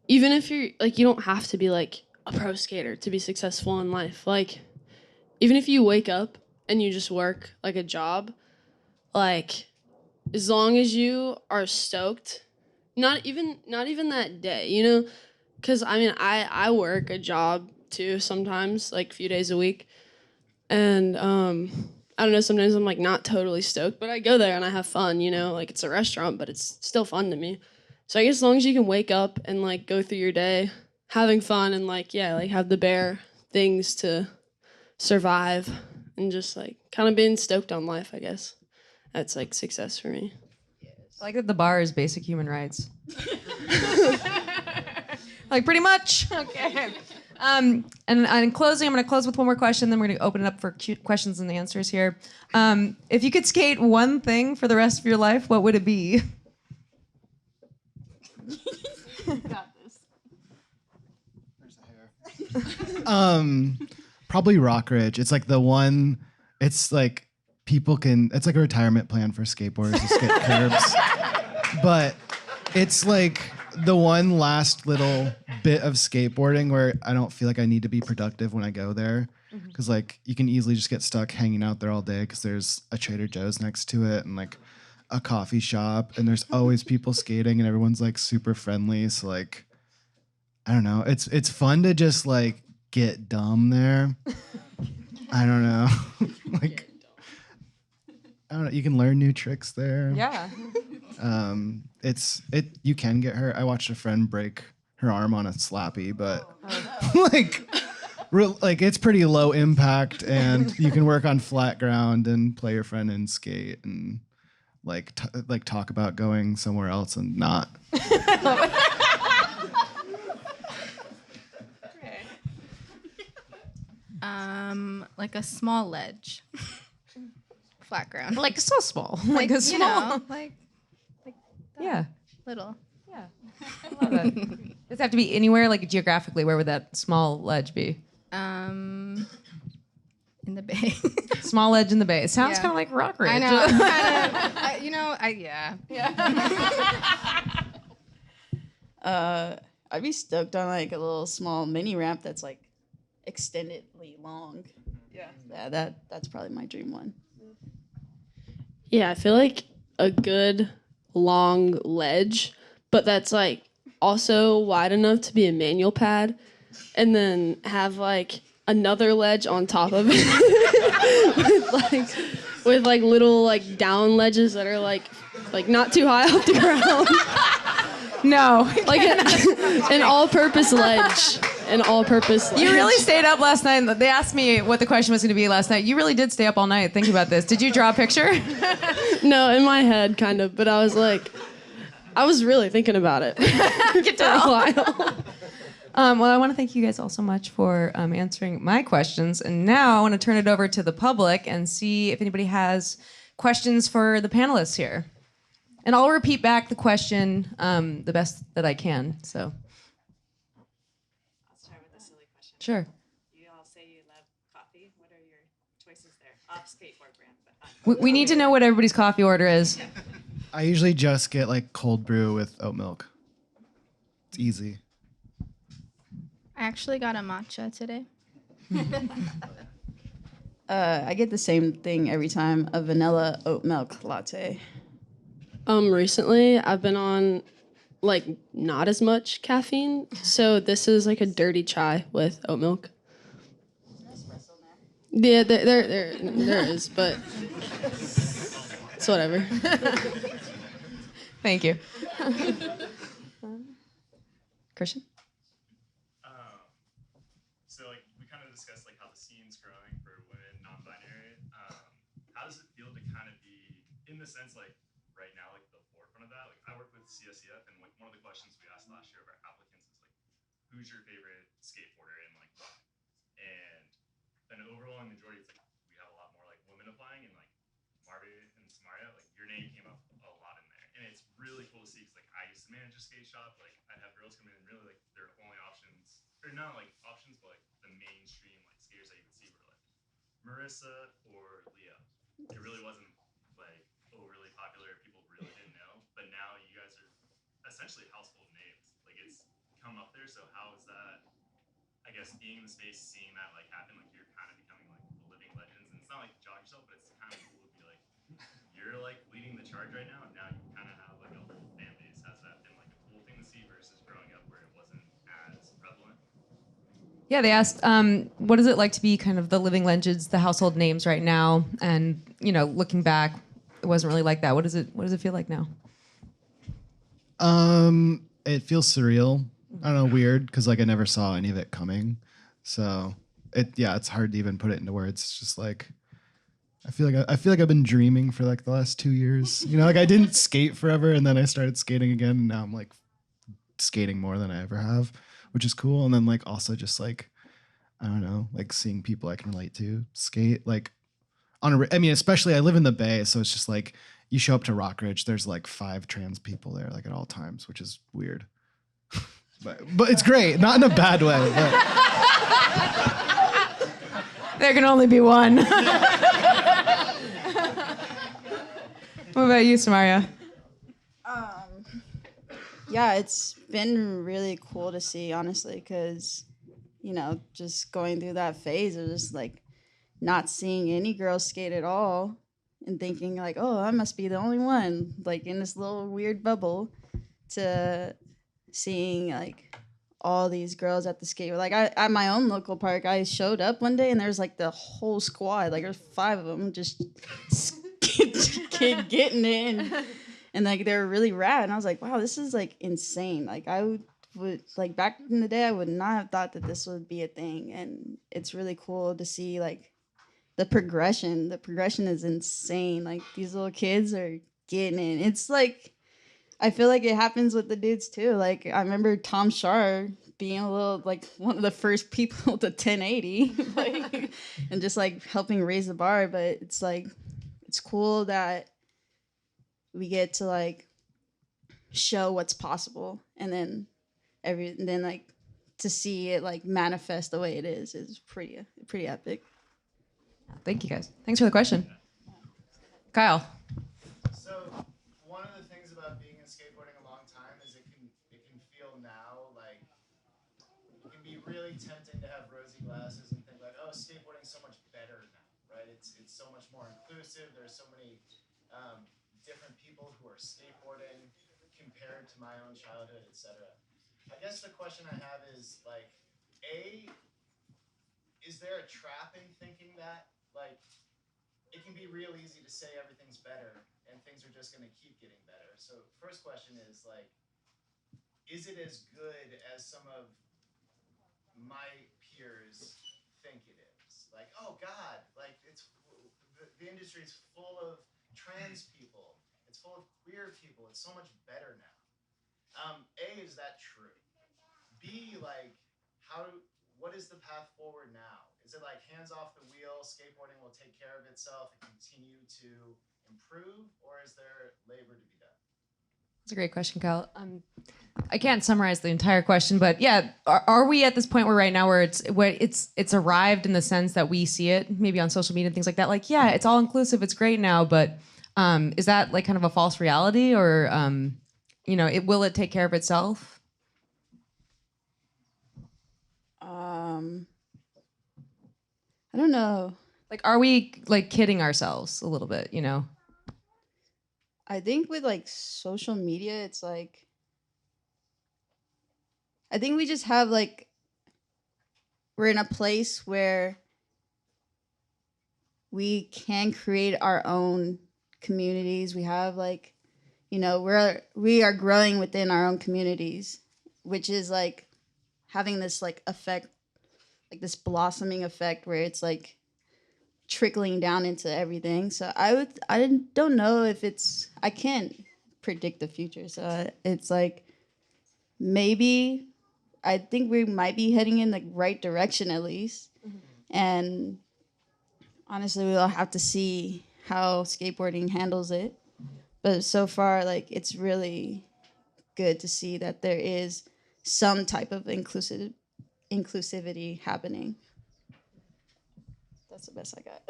even if you're like, you don't have to be like a pro skater to be successful in life. Like, even if you wake up and you just work like a job, like, as long as you are stoked, not even that day, you know? Because I mean, I work a job too sometimes, like a few days a week, and I don't know, sometimes I'm like not totally stoked, but I go there and I have fun, you know? Like, it's a restaurant, but it's still fun to me. So I guess as long as you can wake up and like go through your day having fun and like, yeah, like have the bare things to survive and just like kind of being stoked on life, I guess. That's like success for me. I like that the bar is basic human rights. Like, pretty much. Okay. And in closing, I'm going to close with one more question, then we're going to open it up for questions and answers here. If you could skate one thing for the rest of your life, what would it be? Got this. Probably Rock Ridge. It's like the one. It's like people can. It's like a retirement plan for skateboarders to skate curbs, but it's like the one last little bit of skateboarding where I don't feel like I need to be productive when I go there, because like you can easily just get stuck hanging out there all day because there's a Trader Joe's next to it and like a coffee shop, and there's always people skating and everyone's like super friendly. So like, I don't know. It's fun to just like get dumb there. I don't know. Like, I don't know. You can learn new tricks there. Yeah. You can get hurt. I watched a friend break her arm on a slappy, but like it's pretty low impact, and you can work on flat ground and play your friend and skate and like talk about going somewhere else and not. Like a small ledge. Flat ground. Like, so small. Like a you small. know, like that. Yeah. Little. Yeah. I love that. Does it have to be anywhere, like geographically? Where would that small ledge be? In the bay. Small ledge in the bay. It sounds Yeah. kind of like Rock Ridge. I know. Yeah. I'd be stoked on like a little small mini ramp that's like extendedly long. Yeah, that's probably my dream one. Yeah, I feel like a good long ledge, but that's like also wide enough to be a manual pad, and then have like another ledge on top of it with like little like down ledges that are like not too high off the ground. No. Like an all-purpose ledge. An all-purpose ledge. You really stayed up last night. They asked me what the question was going to be last night. You really did stay up all night thinking about this. Did you draw a picture? No, in my head, kind of. But I was really thinking about it. I could For a tell. while. Well, I want to thank you guys all so much for answering my questions. And now I want to turn it over to the public and see if anybody has questions for the panelists here. And I'll repeat back the question the best that I can. So, I'll start with a silly question. sure. You all say you love coffee. What are your choices there? Off skateboard brand, but We need to know what everybody's coffee order is. I usually just get like cold brew with oat milk. It's easy. I actually got a matcha today. I get the same thing every time, a vanilla oat milk latte. Recently, I've been on like not as much caffeine. So this is like a dirty chai with oat milk. Yeah, there is, but it's whatever. Thank you. Christian? So like we kind of discussed like how the scene's growing for women non-binary. How does it feel to kind of be in the sense like right now like the forefront of that? Like I work with CSEF and like one of the questions we asked last year of our applicants is like, who's your favorite skateboarder and like why? And an overwhelming majority is like we have a lot more like women applying and like Marbie and Samarria, like your name came up a lot in there, and it's really cool to see because like I used to manage a skate shop. Like I'd have girls come in and really like their only options, or not like options, but like the mainstream like skaters that you would see were like Marissa or Leah. It really wasn't like overly popular. People really didn't know, but now you guys are essentially household names. Like it's come up there. So how is that? I guess being in the space, seeing that like happen, like you're kind of becoming like the living legends, and it's not like you jog yourself, but it's kind of cool to be like you're like leading the charge right now, and now you kind of have like a whole fan base. Has that been like a cool thing to see versus growing up where it wasn't as prevalent? Yeah, they asked, what is it like to be kind of the living legends, the household names right now? And, you know, looking back, it wasn't really like that. What does it feel like now? It feels surreal. I don't know, weird, because like I never saw any of it coming. So it's hard to even put it into words. It's just like I feel like I've been dreaming for like the last 2 years. You know, like I didn't skate forever, and then I started skating again, and now I'm like skating more than I ever have, which is cool. And then like also just like I don't know, like seeing people I can relate to skate like I mean, especially I live in the Bay, so it's just like you show up to Rockridge, there's like 5 trans people there like at all times, which is weird. But it's great, not in a bad way. But. There can only be one. What about you, Samarria? Yeah, it's been really cool to see, honestly, because, you know, just going through that phase of just like not seeing any girls skate at all and thinking like, oh, I must be the only one, like in this little weird bubble, to seeing like all these girls at the skate. Like at my own local park, I showed up one day and there's like the whole squad, like there's 5 of them just getting it, and like they were really rad. And I was like, wow, this is like insane. Like I would like back in the day, I would not have thought that this would be a thing, and it's really cool to see like the progression. The progression is insane. Like these little kids are getting it. It's like I feel like it happens with the dudes too. Like I remember Tom Shar being a little like one of the first people to 1080, like, and just like helping raise the bar. But it's like it's cool that we get to like show what's possible, and then like to see it like manifest the way it is pretty epic. Thank you, guys. Thanks for the question. Kyle. So one of the things about being in skateboarding a long time is it can feel now like it can be really tempting to have rosy glasses and think like, oh, skateboarding's so much better now, right? It's so much more inclusive. There's so many different people who are skateboarding compared to my own childhood, etc. I guess the question I have is like, is there a trap in thinking that like it can be real easy to say everything's better and things are just going to keep getting better? So first question is like, is it as good as some of my peers think it is? Like, oh God, like it's the industry is full of trans people. It's full of queer people. It's so much better now. Is that true? B, like, what is the path forward now? Is it like hands off the wheel, skateboarding will take care of itself and continue to improve, or is there labor to be done? That's a great question, Kyle. I can't summarize the entire question, but yeah, are we at this point where right now where it's arrived in the sense that we see it maybe on social media and things like that? Like, yeah, it's all inclusive, it's great now, but is that like kind of a false reality, or will it take care of itself? I don't know. Like, are we like kidding ourselves a little bit, you know? I think with like social media, it's like I think we just have like, we're in a place where we can create our own communities. We have like, you know, we are growing within our own communities, which is like having this like effect, like this blossoming effect where it's like trickling down into everything. So I don't know if I can't predict the future. So it's like maybe I think we might be heading in the right direction at least. And honestly, we'll have to see how skateboarding handles it. But so far, like, it's really good to see that there is some type of inclusivity happening. That's the best I got.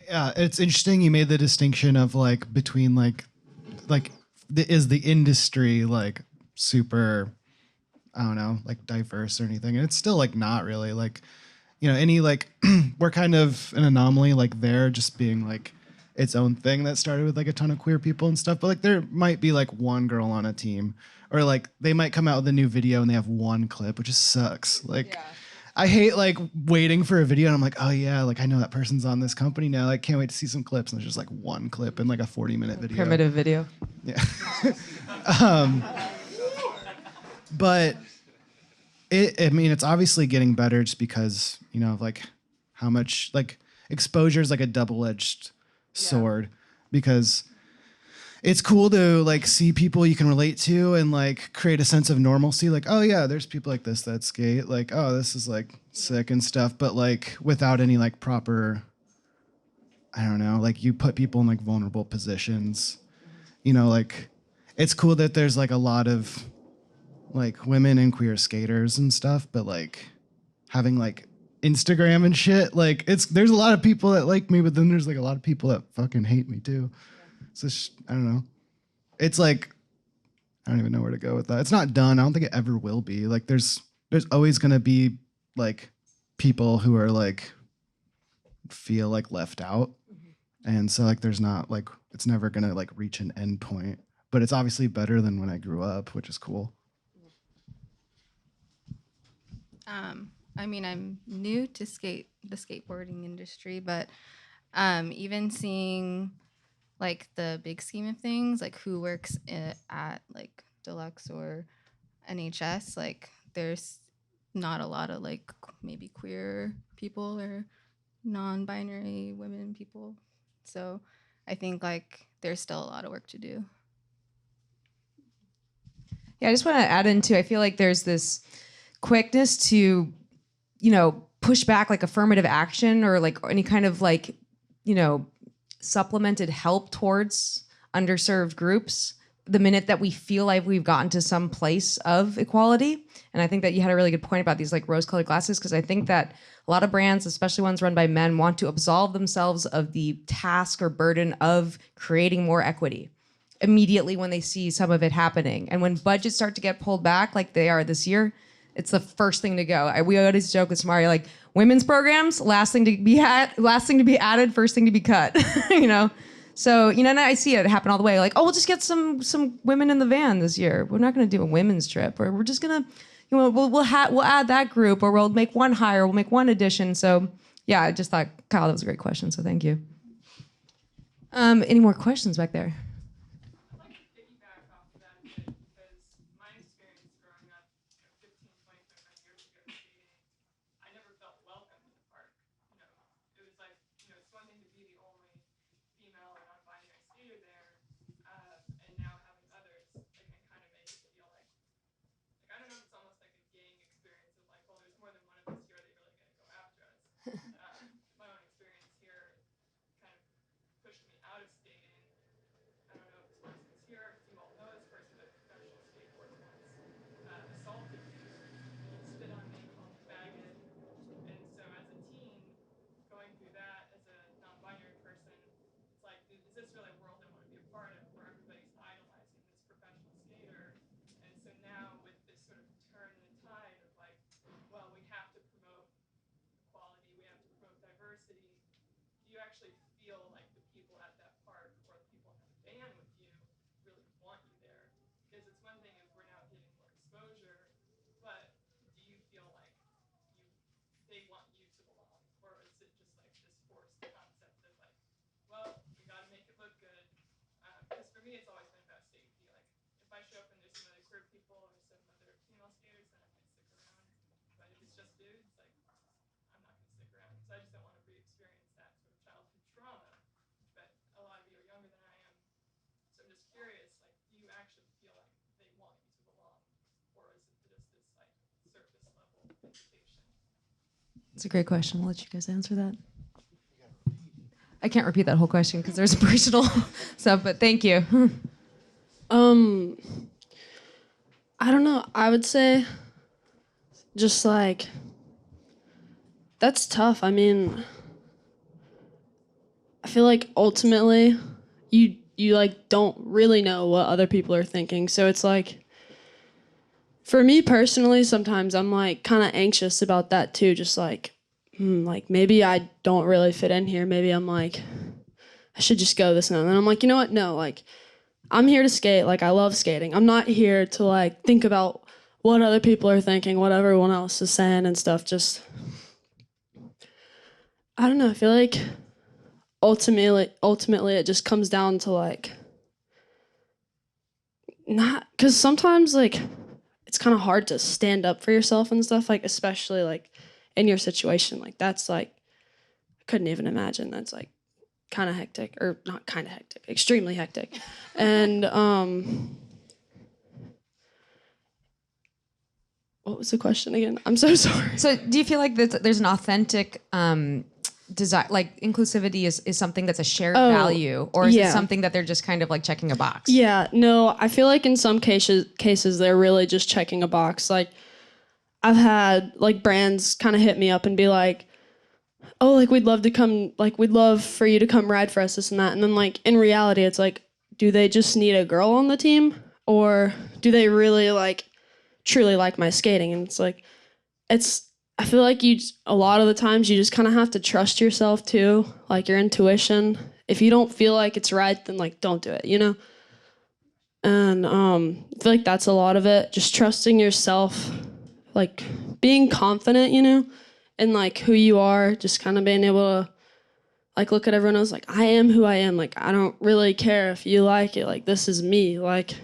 Yeah, it's interesting you made the distinction of like between is the industry like super, I don't know, like diverse or anything, and it's still like not really like, you know, any like we're kind of an anomaly like there just being like its own thing that started with like a ton of queer people and stuff, but like there might be like one girl on a team, or like they might come out with a new video and they have one clip, which just sucks. Like I hate like waiting for a video and I'm like, oh yeah, like I know that person's on this company now, like can't wait to see some clips, and there's just like one clip in like a 40-minute video. Primitive video. Yeah. But I mean, it's obviously getting better just because, you know, like how much like exposure is like a double-edged sword, because it's cool to like see people you can relate to and like create a sense of normalcy. Like, oh yeah, there's people like this that skate. Like, oh, this is like sick and stuff. But like without any like proper, I don't know, like you put people in like vulnerable positions, you know, like it's cool that there's like a lot of like women and queer skaters and stuff, but like having like Instagram and shit, like there's a lot of people that like me, but then there's like a lot of people that fucking hate me too. So I don't know. It's like I don't even know where to go with that. It's not done. I don't think it ever will be. Like there's always gonna be like people who are like feel like left out. And so like there's not like it's never gonna like reach an end point. But it's obviously better than when I grew up, which is cool. I mean, I'm new to the skateboarding industry, but even seeing like the big scheme of things, like who works at like Deluxe or NHS, like there's not a lot of like maybe queer people or non-binary women people. So I think like there's still a lot of work to do. Yeah, I just want to add into, I feel like there's this quickness to, you know, push back like affirmative action or like any kind of like, you know, supplemented help towards underserved groups the minute that we feel like we've gotten to some place of equality. And I think that you had a really good point about these like rose-colored glasses, because I think that a lot of brands, especially ones run by men, want to absolve themselves of the task or burden of creating more equity immediately when they see some of it happening. And when budgets start to get pulled back like they are this year, it's the first thing to go. We always joke with Samarria, like women's programs, last thing to be added, first thing to be cut. You know, so you know, and I see it happen all the way. Like, oh, we'll just get some women in the van this year. We're not going to do a women's trip, or we're just gonna, you know, we'll add that group, or we'll make one hire, we'll make one addition. So yeah, I just thought, Kyle, that was a great question. So thank you. Any more questions back there? me, it's always been about safety. Like, if I show up and there's some other queer people or some other female skaters, then I might stick around. But if it's just dudes, like, I'm not going to stick around. So I just don't want to re-experience that sort of childhood trauma. But a lot of you are younger than I am. So I'm just curious, like, do you actually feel like they want you to belong? Or is it just this, like, surface level invitation? It's a great question. I'll let you guys answer that. I can't repeat that whole question because there's personal stuff, but thank you. I don't know. I would say just like that's tough. I mean, I feel like ultimately you like don't really know what other people are thinking. So it's like for me personally, sometimes I'm like kind of anxious about that too. Just like maybe I don't really fit in here. Maybe I'm like I should just go this and that. And then I'm like, you know what? No, like I'm here to skate. Like I love skating. I'm not here to like think about what other people are thinking, what everyone else is saying and stuff. Just I don't know. I feel like ultimately it just comes down to like not because sometimes like it's kind of hard to stand up for yourself and stuff, like especially like in your situation. Like that's like I couldn't even imagine. That's like kind of hectic, or not kind of hectic, extremely hectic. And what was the question again? I'm so sorry. So do you feel like there's an authentic desire, like inclusivity is something that's a shared value, or is it something that they're just kind of like checking a box? Yeah, no, I feel like in some cases they're really just checking a box. Like I've had like brands kind of hit me up and be like, oh, like we'd love for you to come ride for us, this and that. And then like in reality it's like, do they just need a girl on the team, or do they really like truly like my skating? And it's like I feel like a lot of the times you just kind of have to trust yourself too, like your intuition. If you don't feel like it's right, then like don't do it, you know? And I feel like that's a lot of it, just trusting yourself, like being confident, you know, and like who you are, just kind of being able to like look at everyone else like I am who I am. Like I don't really care if you like it. Like this is me. Like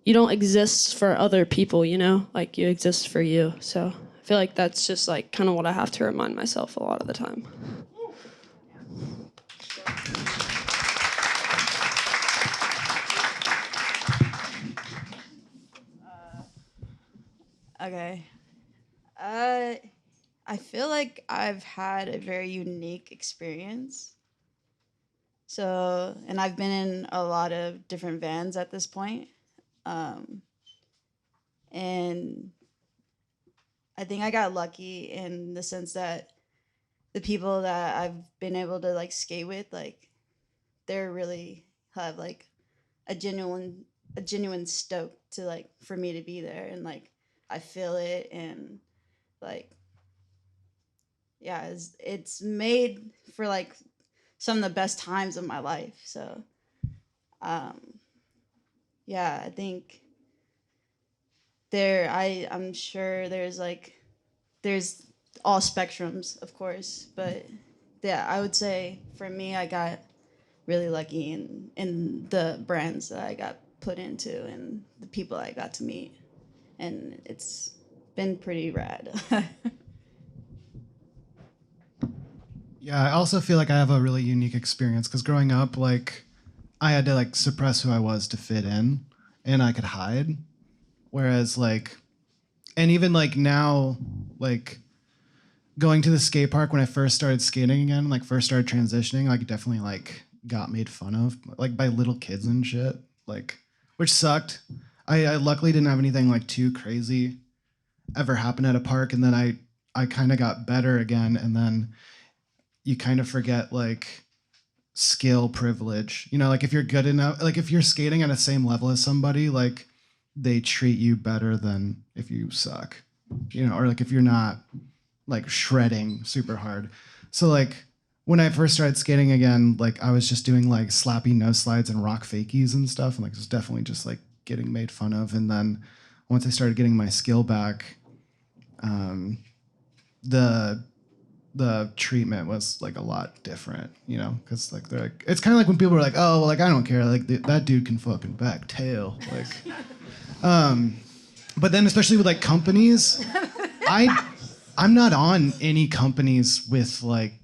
you don't exist for other people, you know? Like you exist for you. So I feel like that's just like kind of what I have to remind myself a lot of the time. Okay. I feel like I've had a very unique experience. So, and I've been in a lot of different vans at this point. And I think I got lucky in the sense that the people that I've been able to like skate with, like they're really have like a genuine stoke to like for me to be there, and like I feel it, and like yeah, it's made for like some of the best times of my life. So yeah, I think I'm sure there's all spectrums, of course, but yeah, I would say for me I got really lucky in the brands that I got put into and the people I got to meet, and it's been pretty rad. Yeah, I also feel like I have a really unique experience because growing up, like, I had to like suppress who I was to fit in, and I could hide. Whereas like, and even like now, like going to the skate park when I first started skating again, like first started transitioning, like definitely like got made fun of like by little kids and shit, like, which sucked. I luckily didn't have anything like too crazy ever happen at a park, and then I kind of got better again, and then you kind of forget like skill privilege, you know, like if you're good enough, like if you're skating at the same level as somebody, like they treat you better than if you suck, you know, or like if you're not like shredding super hard. So like when I first started skating again, like I was just doing like slappy no slides and rock fakies and stuff, and like it was definitely just like getting made fun of. And then once I started getting my skill back, the the treatment was like a lot different, you know, because like they're like, it's kind of like when people are like, oh, well, like I don't care, like that dude can fucking back tail, like, but then especially with like companies, I'm not on any companies with like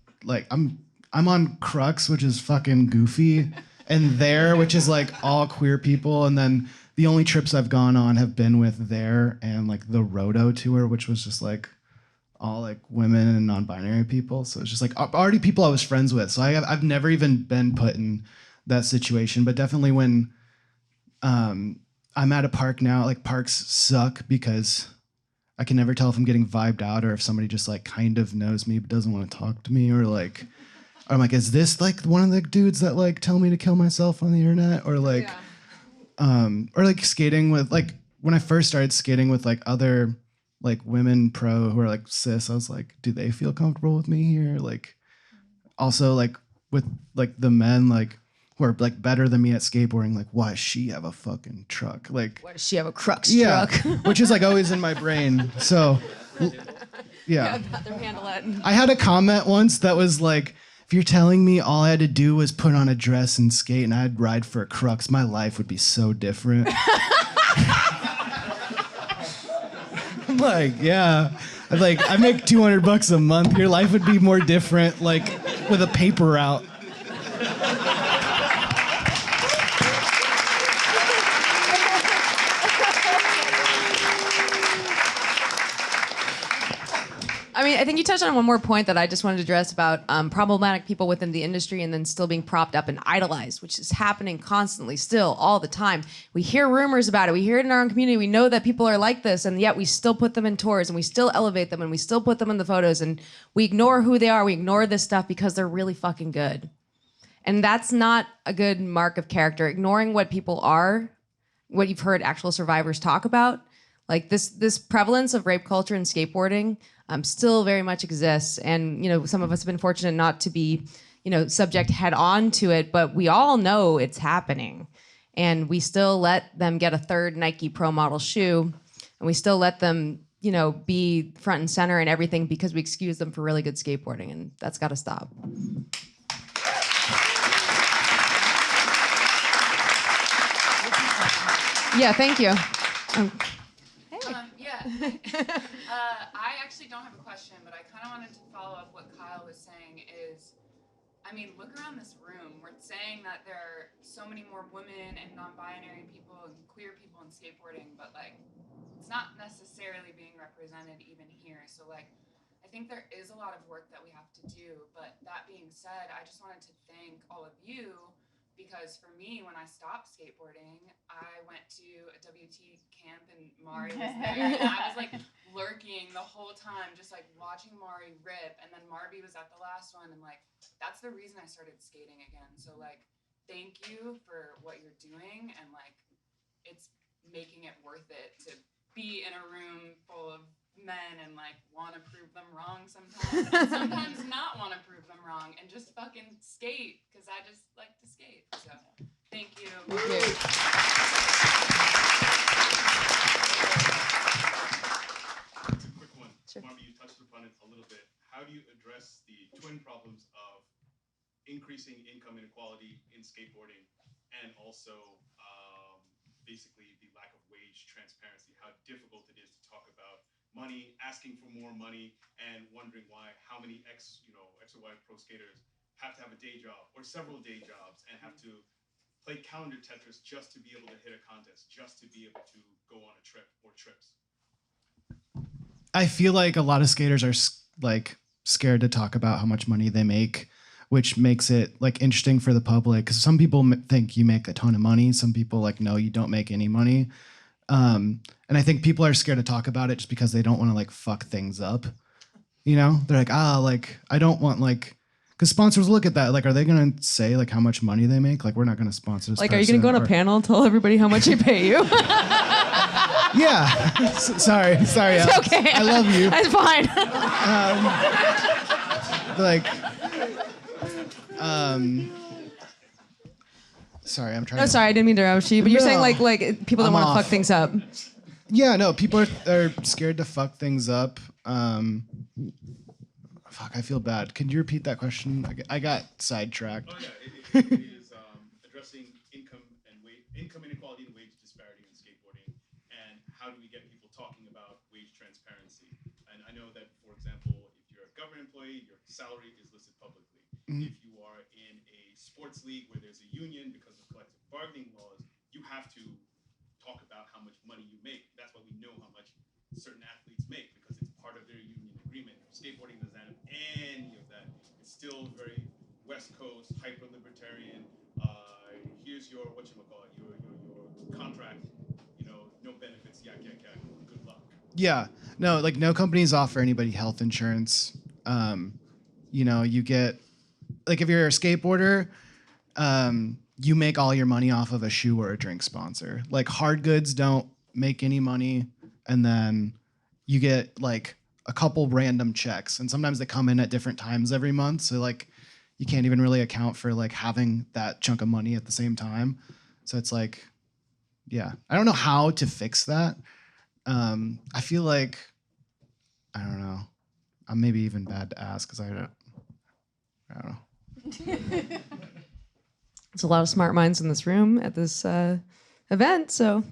I'm on Crux, which is fucking goofy, and There, which is like all queer people, and then the only trips I've gone on have been with There and like the Roto tour, which was just like all like women and non-binary people. So it's just like already people I was friends with. So I've never even been put in that situation, but definitely when I'm at a park now, like parks suck because I can never tell if I'm getting vibed out or if somebody just like kind of knows me but doesn't want to talk to me, or like, or I'm like, is this like one of the dudes that like tell me to kill myself on the internet, or like, or like skating with like when I first started skating with like other like women pro who are like cis, I was like, do they feel comfortable with me here? Like, also like with like the men like who are like better than me at skateboarding, like why does she have a fucking truck? Like Why does she have a Crux yeah, truck? which is like always in my brain. So yeah. I had a comment once that was like, if you're telling me all I had to do was put on a dress and skate and I'd ride for a Crux, my life would be so different. I'm like, yeah. I'm like, I make $200 a month. Your life would be more different, like with a paper route. I mean, I think you touched on one more point that I just wanted to address about problematic people within the industry and then still being propped up and idolized, which is happening constantly, still, all the time. We hear rumors about it. We hear it in our own community. We know that people are like this, and yet we still put them in tours, and we still elevate them, and we still put them in the photos, and we ignore who they are. We ignore this stuff because they're really fucking good. And that's not a good mark of character. Ignoring what people are, what you've heard actual survivors talk about, like this prevalence of rape culture in skateboarding still very much exists. And, you know, some of us have been fortunate not to be, you know, subject head on to it, but we all know it's happening. And we still let them get a third Nike Pro model shoe, and we still let them, you know, be front and center and everything because we excuse them for really good skateboarding, and that's got to stop. Yeah, thank you. I actually don't have a question, but I kind of wanted to follow up what Kyle was saying is, I mean, look around this room. We're saying that there are so many more women and non-binary people and queer people in skateboarding, but like, it's not necessarily being represented even here. So like, I think there is a lot of work that we have to do. But that being said, I just wanted to thank all of you, because for me, when I stopped skateboarding, I went to a WT camp and Mari was there, and I was like lurking the whole time, just like watching Mari rip, and then Marbie was at the last one, and like, that's the reason I started skating again. So like, thank you for what you're doing, and like, it's making it worth it to be in a room full of men and like want to prove them wrong sometimes, and sometimes not want to prove them wrong, and just fucking skate because I just like to skate. So thank you. Thank you. Two quick one. Sure. Marbie, you touched upon it a little bit. How do you address the twin problems of increasing income inequality in skateboarding and also basically the lack of wage transparency? How difficult it is to talk about money, asking for more money, and wondering why how many X or Y pro skaters have to have a day job or several day jobs and have to play calendar Tetris just to be able to hit a contest, just to be able to go on a trip or trips. I feel like a lot of skaters are like scared to talk about how much money they make, which makes it like interesting for the public. Because some people think you make a ton of money. Some people like, no, you don't make any money. And I think people are scared to talk about it just because they don't want to like fuck things up. You know, they're like, like I don't want like, because sponsors look at that. Like, are they going to say like how much money they make? Like, we're not going to sponsor this. Like, are you going to go on a panel and tell everybody how much they pay you? Yeah. Sorry. It's Alex. okay. I love you. That's fine. Sorry, I'm trying. No, sorry, I didn't mean to interrupt you, but you're saying No. like people don't I'm want to off. fuck things up. Yeah, no, people are scared to fuck things up. fuck, I feel bad. Can you repeat that question? I got sidetracked. Oh yeah, it is addressing income inequality and wage disparity in skateboarding, and how do we get people talking about wage transparency? And I know that, for example, if you're a government employee, your salary is listed publicly. If you are in a sports league where there's a union because of collective bargaining laws, you have to talk about how much money you make. That's why we know how much certain athletes make, because it's part of their union agreement. Skateboarding doesn't have any of that. It's still very West Coast, hyper-libertarian. Here's your your contract. No benefits. Yak yak yak. Good luck. Yeah, no, like no companies offer anybody health insurance. You get, like, if you're a skateboarder, you make all your money off of a shoe or a drink sponsor. Like, hard goods don't make any money, and then you get like a couple random checks, and sometimes they come in at different times every month, so like you can't even really account for like having that chunk of money at the same time. So it's like, yeah, I don't know how to fix that. I feel like, I don't know, I'm maybe even bad to ask because I don't know. There's a lot of smart minds in this room at this event, so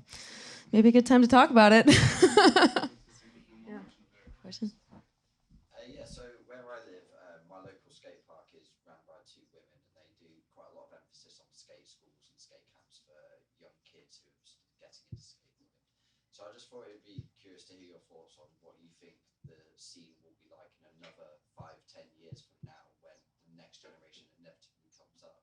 maybe a good time to talk about it. Yeah. Question? So where I live, my local skate park is run by 2 women, and they do quite a lot of emphasis on skate schools and skate camps for young kids who are just getting into skateboarding. So I just thought it would be curious to hear your thoughts on what you think the scene will be like in another 5-10 years from now, when the next generation inevitably comes up,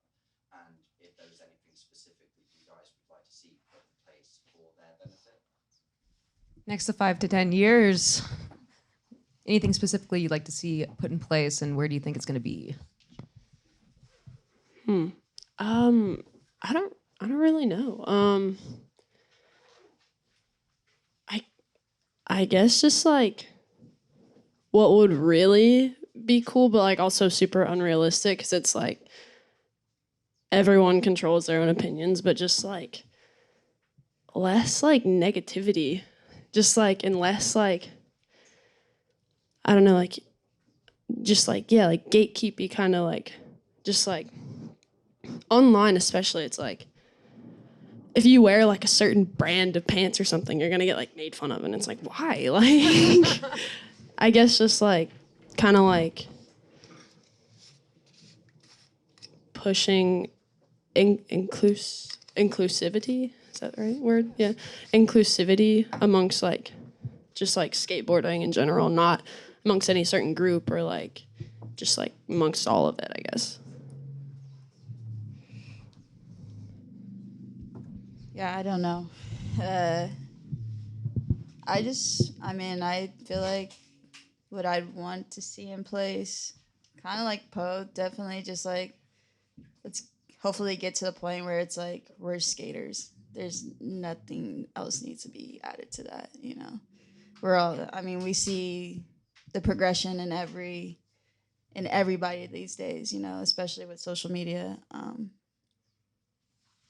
and if there's anything specifically you guys would like to see put in place for their benefit. Next to 5 to 10 years, anything specifically you'd like to see put in place, and where do you think it's going to be? I don't really know. I guess just like what would really be cool, but like also super unrealistic, because it's like everyone controls their own opinions, but just like less like negativity, just like, and less like, I don't know, like just like, yeah, like gatekeepy kind of, like just like online especially, it's like if you wear like a certain brand of pants or something, you're gonna get like made fun of, and it's like, why? Like I guess just like kind of like pushing inclusivity, is that the right word? Yeah, inclusivity amongst like just like skateboarding in general, not amongst any certain group, or like just like amongst all of it, I guess. Yeah, I don't know. I feel like what I'd want to see in place, kind of like Poe, definitely just like, let's hopefully get to the point where it's like, we're skaters. There's nothing else needs to be added to that, we see the progression in everybody these days, especially with social media.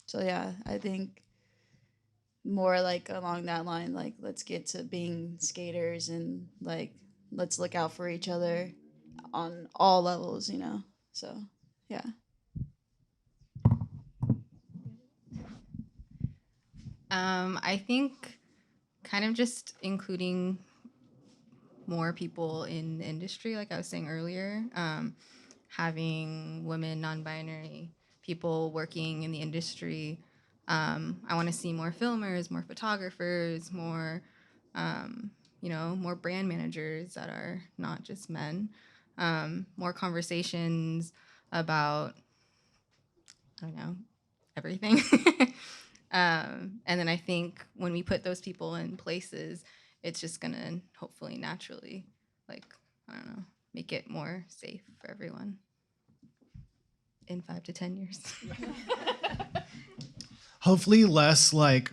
So yeah, I think more like along that line, like let's get to being skaters, and like let's look out for each other on all levels, So yeah. I think kind of just including more people in the industry, like I was saying earlier, having women, non-binary people working in the industry. I want to see more filmers, more photographers, more, more brand managers that are not just men, more conversations about, I don't know, everything. And then I think when we put those people in places, it's just going to hopefully naturally, like, I don't know, make it more safe for everyone in 5 to 10 years. Hopefully less like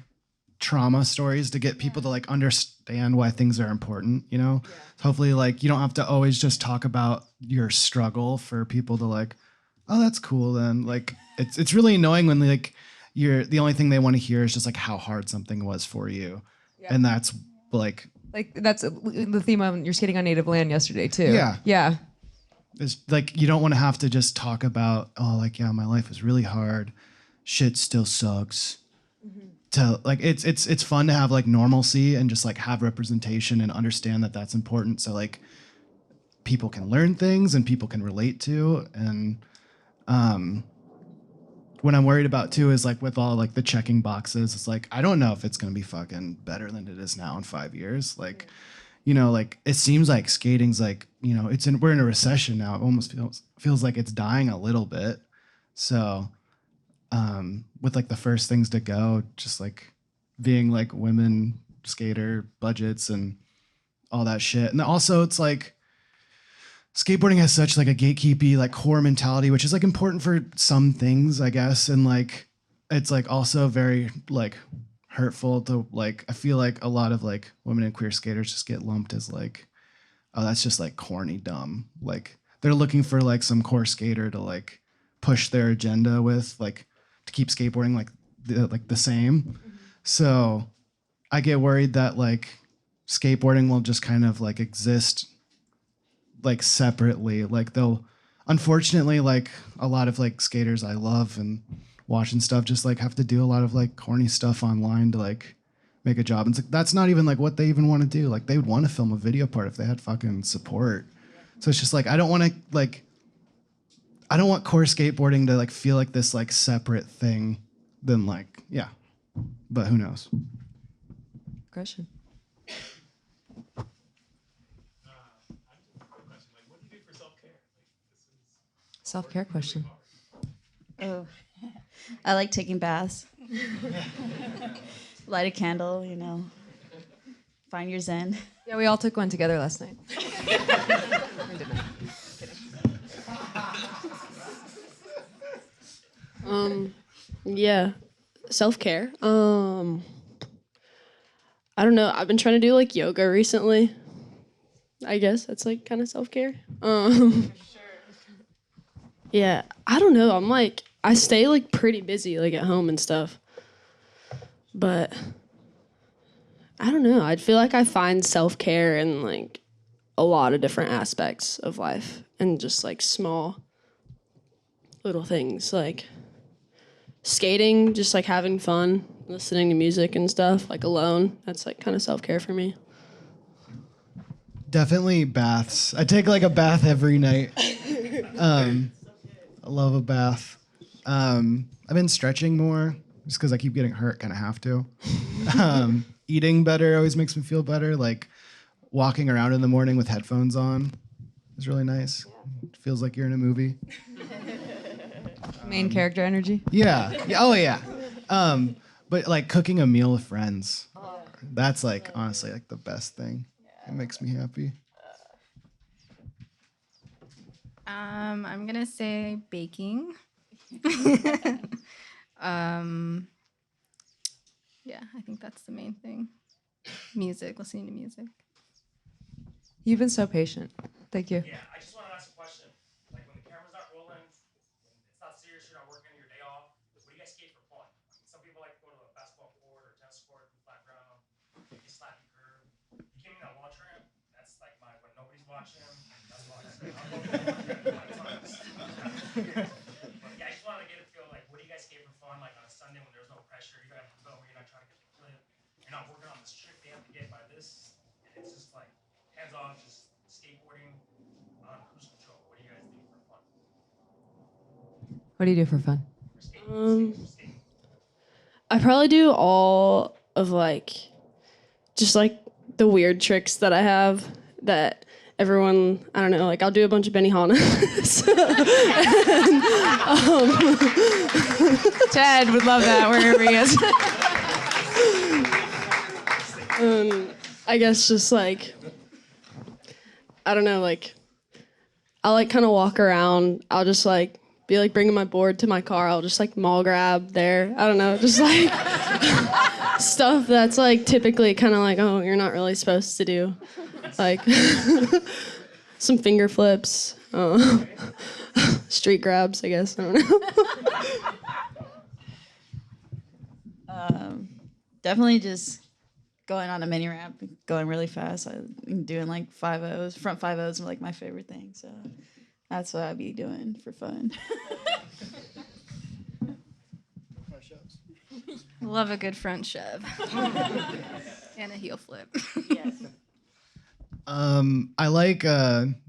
trauma stories to get people to like understand why things are important, Yeah. Hopefully like you don't have to always just talk about your struggle for people to like, oh, that's cool then. Like it's really annoying when like the only thing they want to hear is just like how hard something was for you. Yeah. And that's like that's the theme of You're Skating on Native Land yesterday too. Yeah. Yeah. It's like you don't want to have to just talk about, oh, like, yeah, my life was really hard, shit still sucks. To like it's fun to have like normalcy and just like have representation and understand that that's important, so like people can learn things and people can relate to. And what I'm worried about too is like with all like the checking boxes, it's like I don't know if it's gonna be fucking better than it is now in 5 years. Like, you know, like it seems like skating's like, you know, we're in a recession now. It almost feels like it's dying a little bit. So with like the first things to go, just like being like women skater budgets and all that shit. And also it's like skateboarding has such like a gatekeepy like core mentality, which is like important for some things, I guess. And like, it's like also very like hurtful to like, I feel like a lot of like women and queer skaters just get lumped as like, oh, that's just like corny dumb. Like they're looking for like some core skater to like push their agenda with, like to keep skateboarding like the same. So I get worried that like skateboarding will just kind of like exist like separately. Like they'll, unfortunately, like a lot of like skaters I love and watch and stuff just like have to do a lot of like corny stuff online to like make a job. And it's like, that's not even like what they even want to do. Like they would want to film a video part if they had fucking support. So it's just like, I don't want to like, I don't want core skateboarding to like feel like this like separate thing than like, yeah, but who knows? Question. Self-care question. Oh, I like taking baths. Light a candle, you know. Find your zen. Yeah, we all took one together last night. Yeah, self-care. I don't know. I've been trying to do like yoga recently. I guess that's like kind of self-care. Yeah, I don't know. I'm like, I stay like pretty busy like at home and stuff. But I don't know. I'd feel like I find self-care in like a lot of different aspects of life and just like small little things like skating, just like having fun, listening to music and stuff, like alone. That's like kind of self-care for me. Definitely baths. I take like a bath every night. I love a bath. I've been stretching more just because I keep getting hurt, kind of have to. Eating better always makes me feel better. Like walking around in the morning with headphones on is really nice. It feels like you're in a movie. Main character energy. Yeah. Oh yeah. But like cooking a meal with friends, that's like honestly like the best thing. It makes me happy. I'm gonna say baking. Yeah, I think that's the main thing. Music, listening to music. You've been so patient. Thank you. Yeah, I just want to ask a question. Like when the camera's not rolling, it's not serious, you're not working your day off. What do you guys skate for fun? Some people like to go to a basketball court or tennis court, flat ground, you slap your curve. You give me that wall tramp. That's like my when nobody's watching. That's what I say. But yeah, I just wanted to get a feel like what do you guys skate for fun? Like on a Sunday when there's no pressure, you don't have to go, you're not trying to get the clip, you're not working on this trick they have to get by this. And it's just like hands on, just skateboarding on cruise control. What do you guys do for fun? What do you do for fun? I probably do all of like just like the weird tricks that I have that everyone, I don't know, like I'll do a bunch of Benihanas. Ted would love that wherever he is. I guess just like, I don't know, like I'll like kind of walk around. I'll just like be like bringing my board to my car. I'll just like mall grab there. I don't know, just like stuff that's like typically kind of like, oh, you're not really supposed to do. Like some finger flips, street grabs, I guess. I don't know. Definitely just going on a mini ramp, going really fast. I'm doing like 5-0s, front 5-0s are like my favorite thing. So That's what I'd be doing for fun. Love a good front shove. And a heel flip. Yes. I like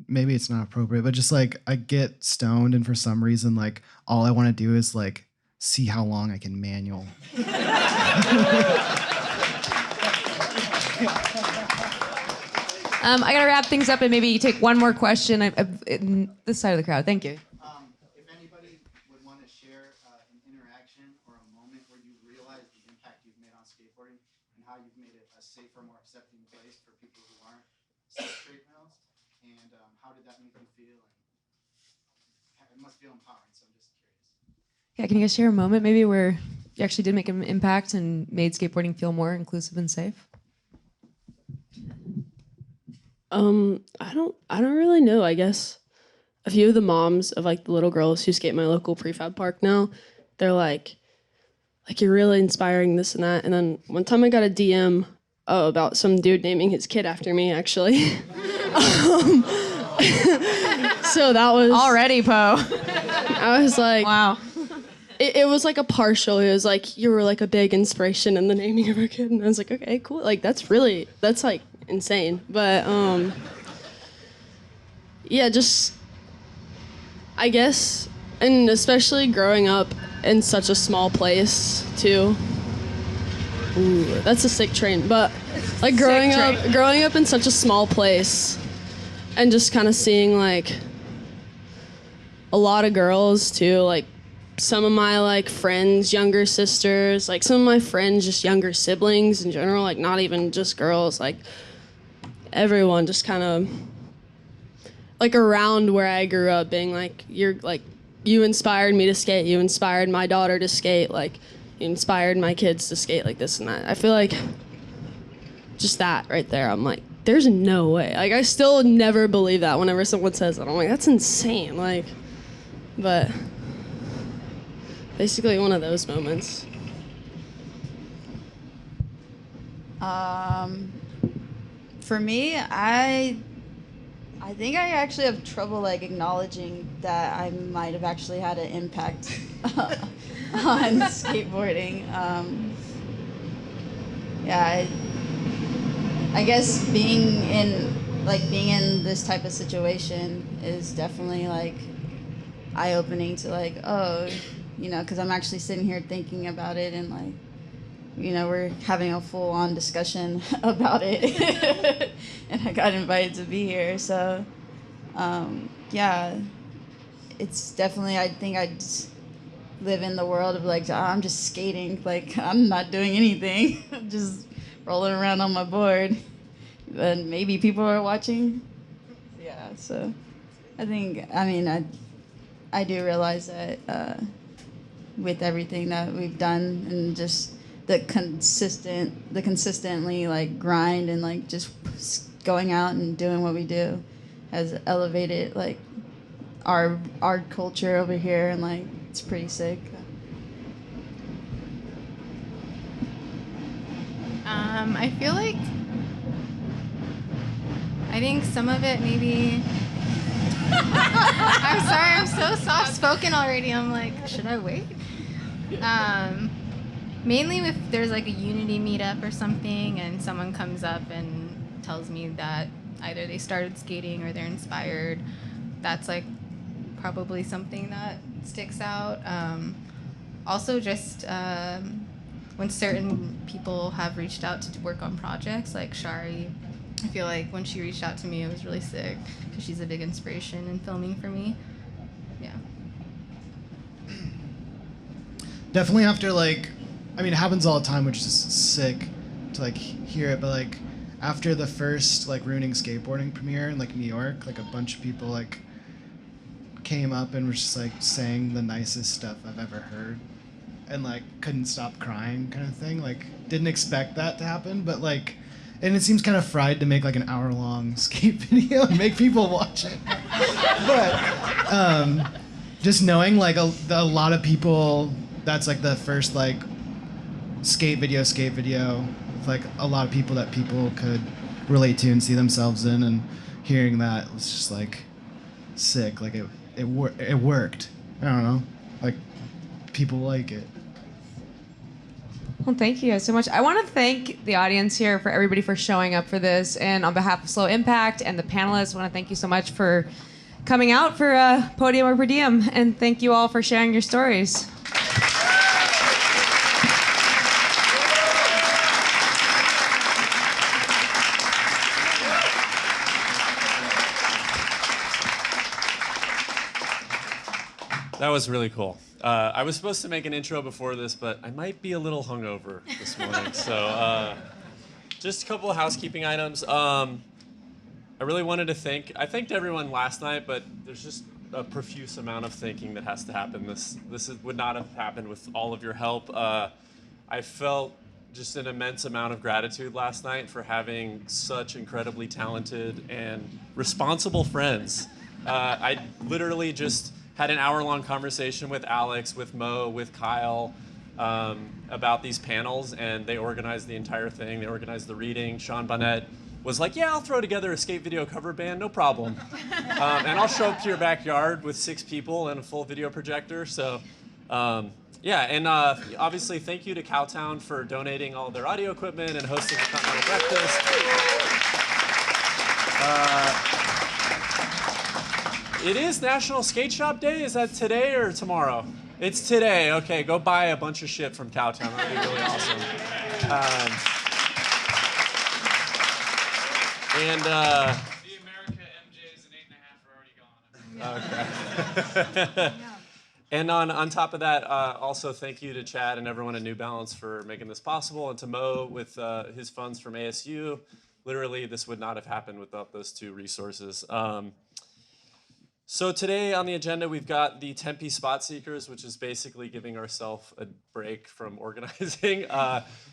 maybe it's not appropriate, but just like I get stoned and for some reason like all I want to do is like see how long I can manual. I gotta wrap things up and maybe take one more question. In this side of the crowd, thank you. If anybody would want to share an interaction or a moment where you realize the impact you've made on skateboarding and how you've made it a safer, more accepting place for people who aren't straight males, and how did that make you feel? And it must feel empowering, so I'm just curious. Yeah, can you guys share a moment maybe where you actually did make an impact and made skateboarding feel more inclusive and safe? I don't really know. I guess a few of the moms of like the little girls who skate in my local prefab park now, they're like you're really inspiring, this and that. And then one time I got a DM about some dude naming his kid after me, actually. So that was already Poe. I was like, wow. It was like a partial. It was like, you were like a big inspiration in the naming of our kid, and I was like, okay, cool. Like that's like insane. But yeah, just I guess, and especially growing up in such a small place too. Ooh, that's a sick train. But like growing up in such a small place, and just kind of seeing like a lot of girls too, like some of my like friends' younger sisters, like some of my friends' just younger siblings in general, like not even just girls, like everyone just kind of like around where I grew up being like, you're like, you inspired me to skate, you inspired my daughter to skate, like you inspired my kids to skate like this and that. I feel like just that right there, I'm like, there's no way. Like I still never believe that whenever someone says that. I'm like, that's insane. Like, but basically one of those moments. For me, I think I actually have trouble like acknowledging that I might have actually had an impact on skateboarding. Yeah, I guess being in this type of situation is definitely like eye-opening to like, oh, you know, because I'm actually sitting here thinking about it and like, you know, we're having a full-on discussion about it and I got invited to be here. So, yeah, it's definitely, I think I just live in the world of like, I'm just skating. Like, I'm not doing anything. I'm just rolling around on my board. And maybe people are watching. Yeah, so I think, I mean, I do realize that with everything that we've done and just the consistently like grind and like just going out and doing what we do has elevated like our culture over here, and like it's pretty sick. I feel like I think some of it maybe I'm sorry, I'm so soft spoken already. I'm like, should I wait? Mainly if there's like a unity meetup or something and someone comes up and tells me that either they started skating or they're inspired, that's like probably something that sticks out. Also just when certain people have reached out to work on projects, like Shari, I feel like when she reached out to me, it was really sick because she's a big inspiration in filming for me. Yeah. Definitely after like, I mean, it happens all the time, which is sick to like hear it, but like after the first like Ruining Skateboarding premiere in like New York, like a bunch of people like came up and were just like saying the nicest stuff I've ever heard and like couldn't stop crying kind of thing. Like didn't expect that to happen, but like, and it seems kind of fried to make like an hour-long skate video and make people watch it. But just knowing like a lot of people, that's like the first like skate video with like a lot of people that people could relate to and see themselves in, and hearing that was just like sick. Like it worked. I don't know. Like people like it. Well, thank you guys so much. I want to thank the audience here, for everybody for showing up for this. And on behalf of Slow Impact and the panelists, I want to thank you so much for coming out for Podium or Diem. And thank you all for sharing your stories. That was really cool. I was supposed to make an intro before this, but I might be a little hungover this morning. So just a couple of housekeeping items. I really wanted to I thanked everyone last night, but there's just a profuse amount of thanking that has to happen. This would not have happened with all of your help. I felt just an immense amount of gratitude last night for having such incredibly talented and responsible friends. I literally just had an hour-long conversation with Alex, with Mo, with Kyle about these panels, and they organized the entire thing. They organized the reading. Sean Bonnet was like, yeah, I'll throw together a skate video cover band, no problem. And I'll show up to your backyard with 6 people and a full video projector. So yeah, and obviously thank you to Cowtown for donating all their audio equipment and hosting the Continental Breakfast. It is National Skate Shop Day. Is that today or tomorrow? It's today. Okay, go buy a bunch of shit from Cowtown. That would be really awesome. And the America MJs and 8.5 are already gone. Okay. And on top of that, also thank you to Chad and everyone at New Balance for making this possible, and to Mo with his funds from ASU. Literally, this would not have happened without those 2 resources. So today on the agenda, we've got the Tempe Spot Seekers, which is basically giving ourselves a break from organizing.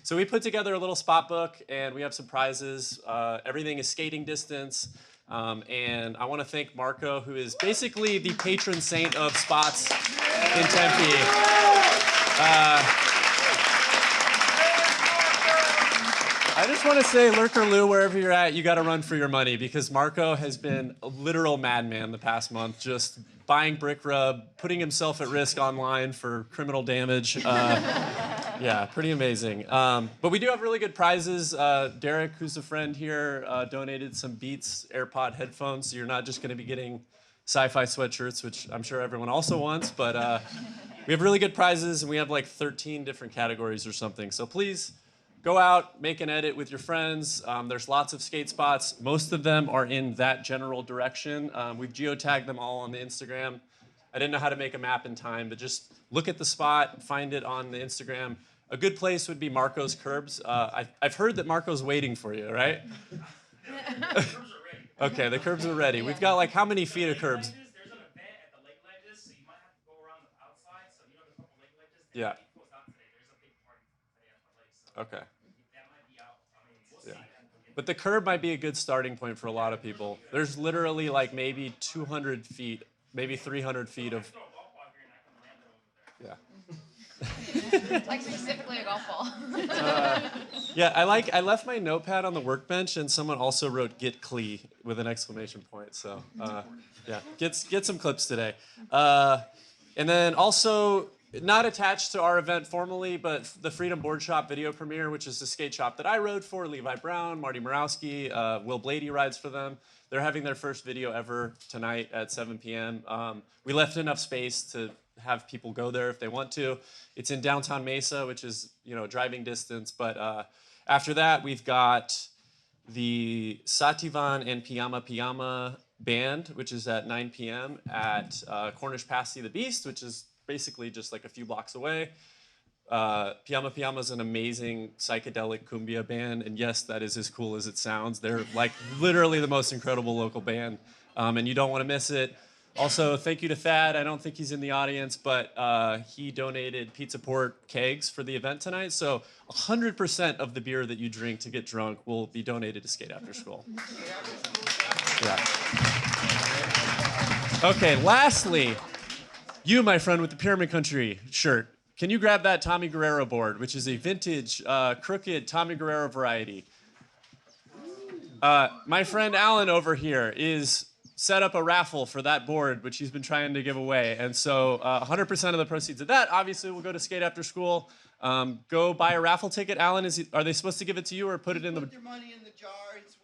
So we put together a little spot book, and we have some prizes. Everything is skating distance. And I want to thank Marco, who is basically the patron saint of spots in Tempe. I just want to say, Lurker Lou, wherever you're at, you got to run for your money, because Marco has been a literal madman the past month, just buying brick rub, putting himself at risk online for criminal damage. Yeah, pretty amazing. But we do have really good prizes. Derek, who's a friend here, donated some Beats AirPod headphones, so you're not just going to be getting sci-fi sweatshirts, which I'm sure everyone also wants, but we have really good prizes, and we have like 13 different categories or something. So please, go out, make an edit with your friends. There's lots of skate spots. Most of them are in that general direction. We've geotagged them all on the Instagram. I didn't know how to make a map in time, but just look at the spot, find it on the Instagram. A good place would be Marco's Curbs. I've heard that Marco's waiting for you, right? Okay, the curbs are ready. We've got like how many feet of curbs? There's an event at the lake ledges, so you might have to go around the outside. So you know the couple lake ledges? Yeah. Goes out today. There's a big party today at the lake. So Okay. that might be out. I mean, we'll Yeah. see. But the curb might be a good starting point for a lot of people. There's literally like maybe 200 feet, maybe 300 feet of. Yeah. Like specifically a golf ball. Yeah, I left my notepad on the workbench, and someone also wrote "Get Clee" with an exclamation point. So yeah, get some clips today. And then also, not attached to our event formally, but the Freedom Board Shop video premiere, which is the skate shop that I rode for. Levi Brown, Marty Morawski, Will Blady rides for them. They're having their first video ever tonight at 7 p.m. We left enough space to have people go there if they want to. It's in downtown Mesa, which is, driving distance. But after that, we've got the Sativan and Piyama band, which is at 9 p.m. at Cornish Pasty the Beast, which is basically just like a few blocks away. Piyama is an amazing psychedelic cumbia band, and yes, that is as cool as it sounds. They're like literally the most incredible local band, and you don't want to miss it. Also, thank you to Thad. I don't think he's in the audience, but he donated Pizza Port kegs for the event tonight. So 100% of the beer that you drink to get drunk will be donated to Skate After School. Yeah. Okay, lastly, you, my friend with the Pyramid Country shirt, can you grab that Tommy Guerrero board, which is a vintage, crooked Tommy Guerrero variety? My friend Alan over here is set up a raffle for that board, which he's been trying to give away. And so 100% of the proceeds of that obviously will go to Skate After School. Go buy a raffle ticket. Alan, are they supposed to give it to you or put it in the... Put your money in the jar.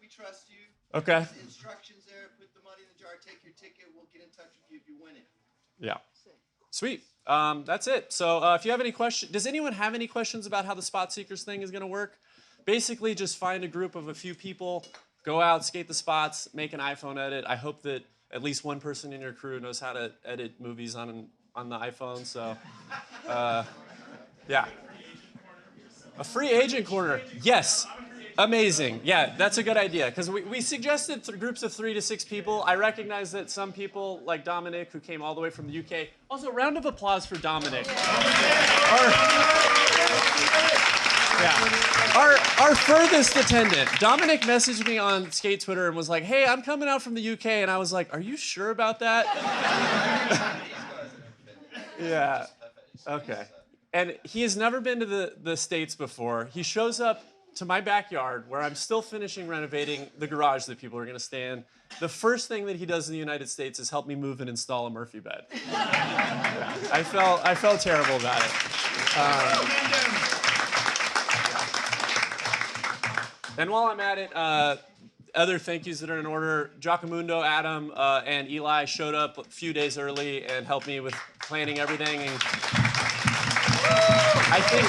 We trust you. Okay. There's instructions there. Put the money in the jar. Take your ticket. We'll get in touch with you if you win it. Yeah. Sweet. That's it. So if you have any questions, does anyone have any questions about how the Spot Seekers thing is going to work? Basically, just find a group of a few people, go out, skate the spots, make an iPhone edit. I hope that at least one person in your crew knows how to edit movies on the iPhone. So, yeah. A free agent corner. Yes. Amazing. Yeah, that's a good idea. Because we suggested groups of 3 to 6 people. I recognize that some people, like Dominic, who came all the way from the UK. Also, round of applause for Dominic. Our furthest attendant. Dominic messaged me on Skate Twitter and was like, hey, I'm coming out from the UK. And I was like, are you sure about that? Yeah. Okay. And he has never been to the States before. He shows up to my backyard where I'm still finishing renovating the garage that people are going to stay in. The first thing that he does in the United States is help me move and install a Murphy bed. Yeah. I felt terrible about it. And while I'm at it, other thank yous that are in order. Giacomundo, Adam, and Eli showed up a few days early and helped me with planning everything. And I think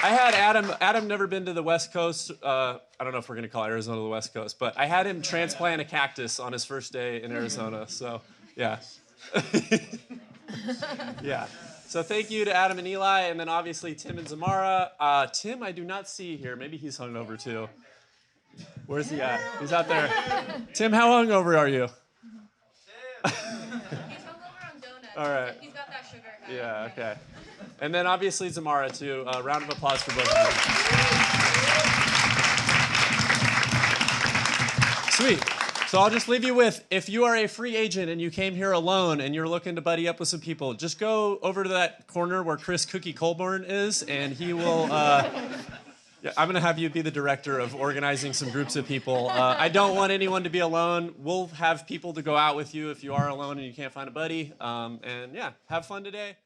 I had Adam never been to the West Coast. I don't know if we're going to call Arizona the West Coast, but I had him transplant a cactus on his first day in Arizona. So, yeah. Yeah. So thank you to Adam and Eli, and then obviously Tim and Zamara. Tim, I do not see here. Maybe he's hungover too. Where's he at? He's out there. Tim, how hungover are you? He's hungover on donuts. All right. He's got that sugar high. Yeah, okay. And then obviously Zamara too. Round of applause for both of you. Sweet. So I'll just leave you with, if you are a free agent and you came here alone and you're looking to buddy up with some people, just go over to that corner where Chris Cookie Colburn is, and he will... yeah, I'm going to have you be the director of organizing some groups of people. I don't want anyone to be alone. We'll have people to go out with you if you are alone and you can't find a buddy. And yeah, have fun today.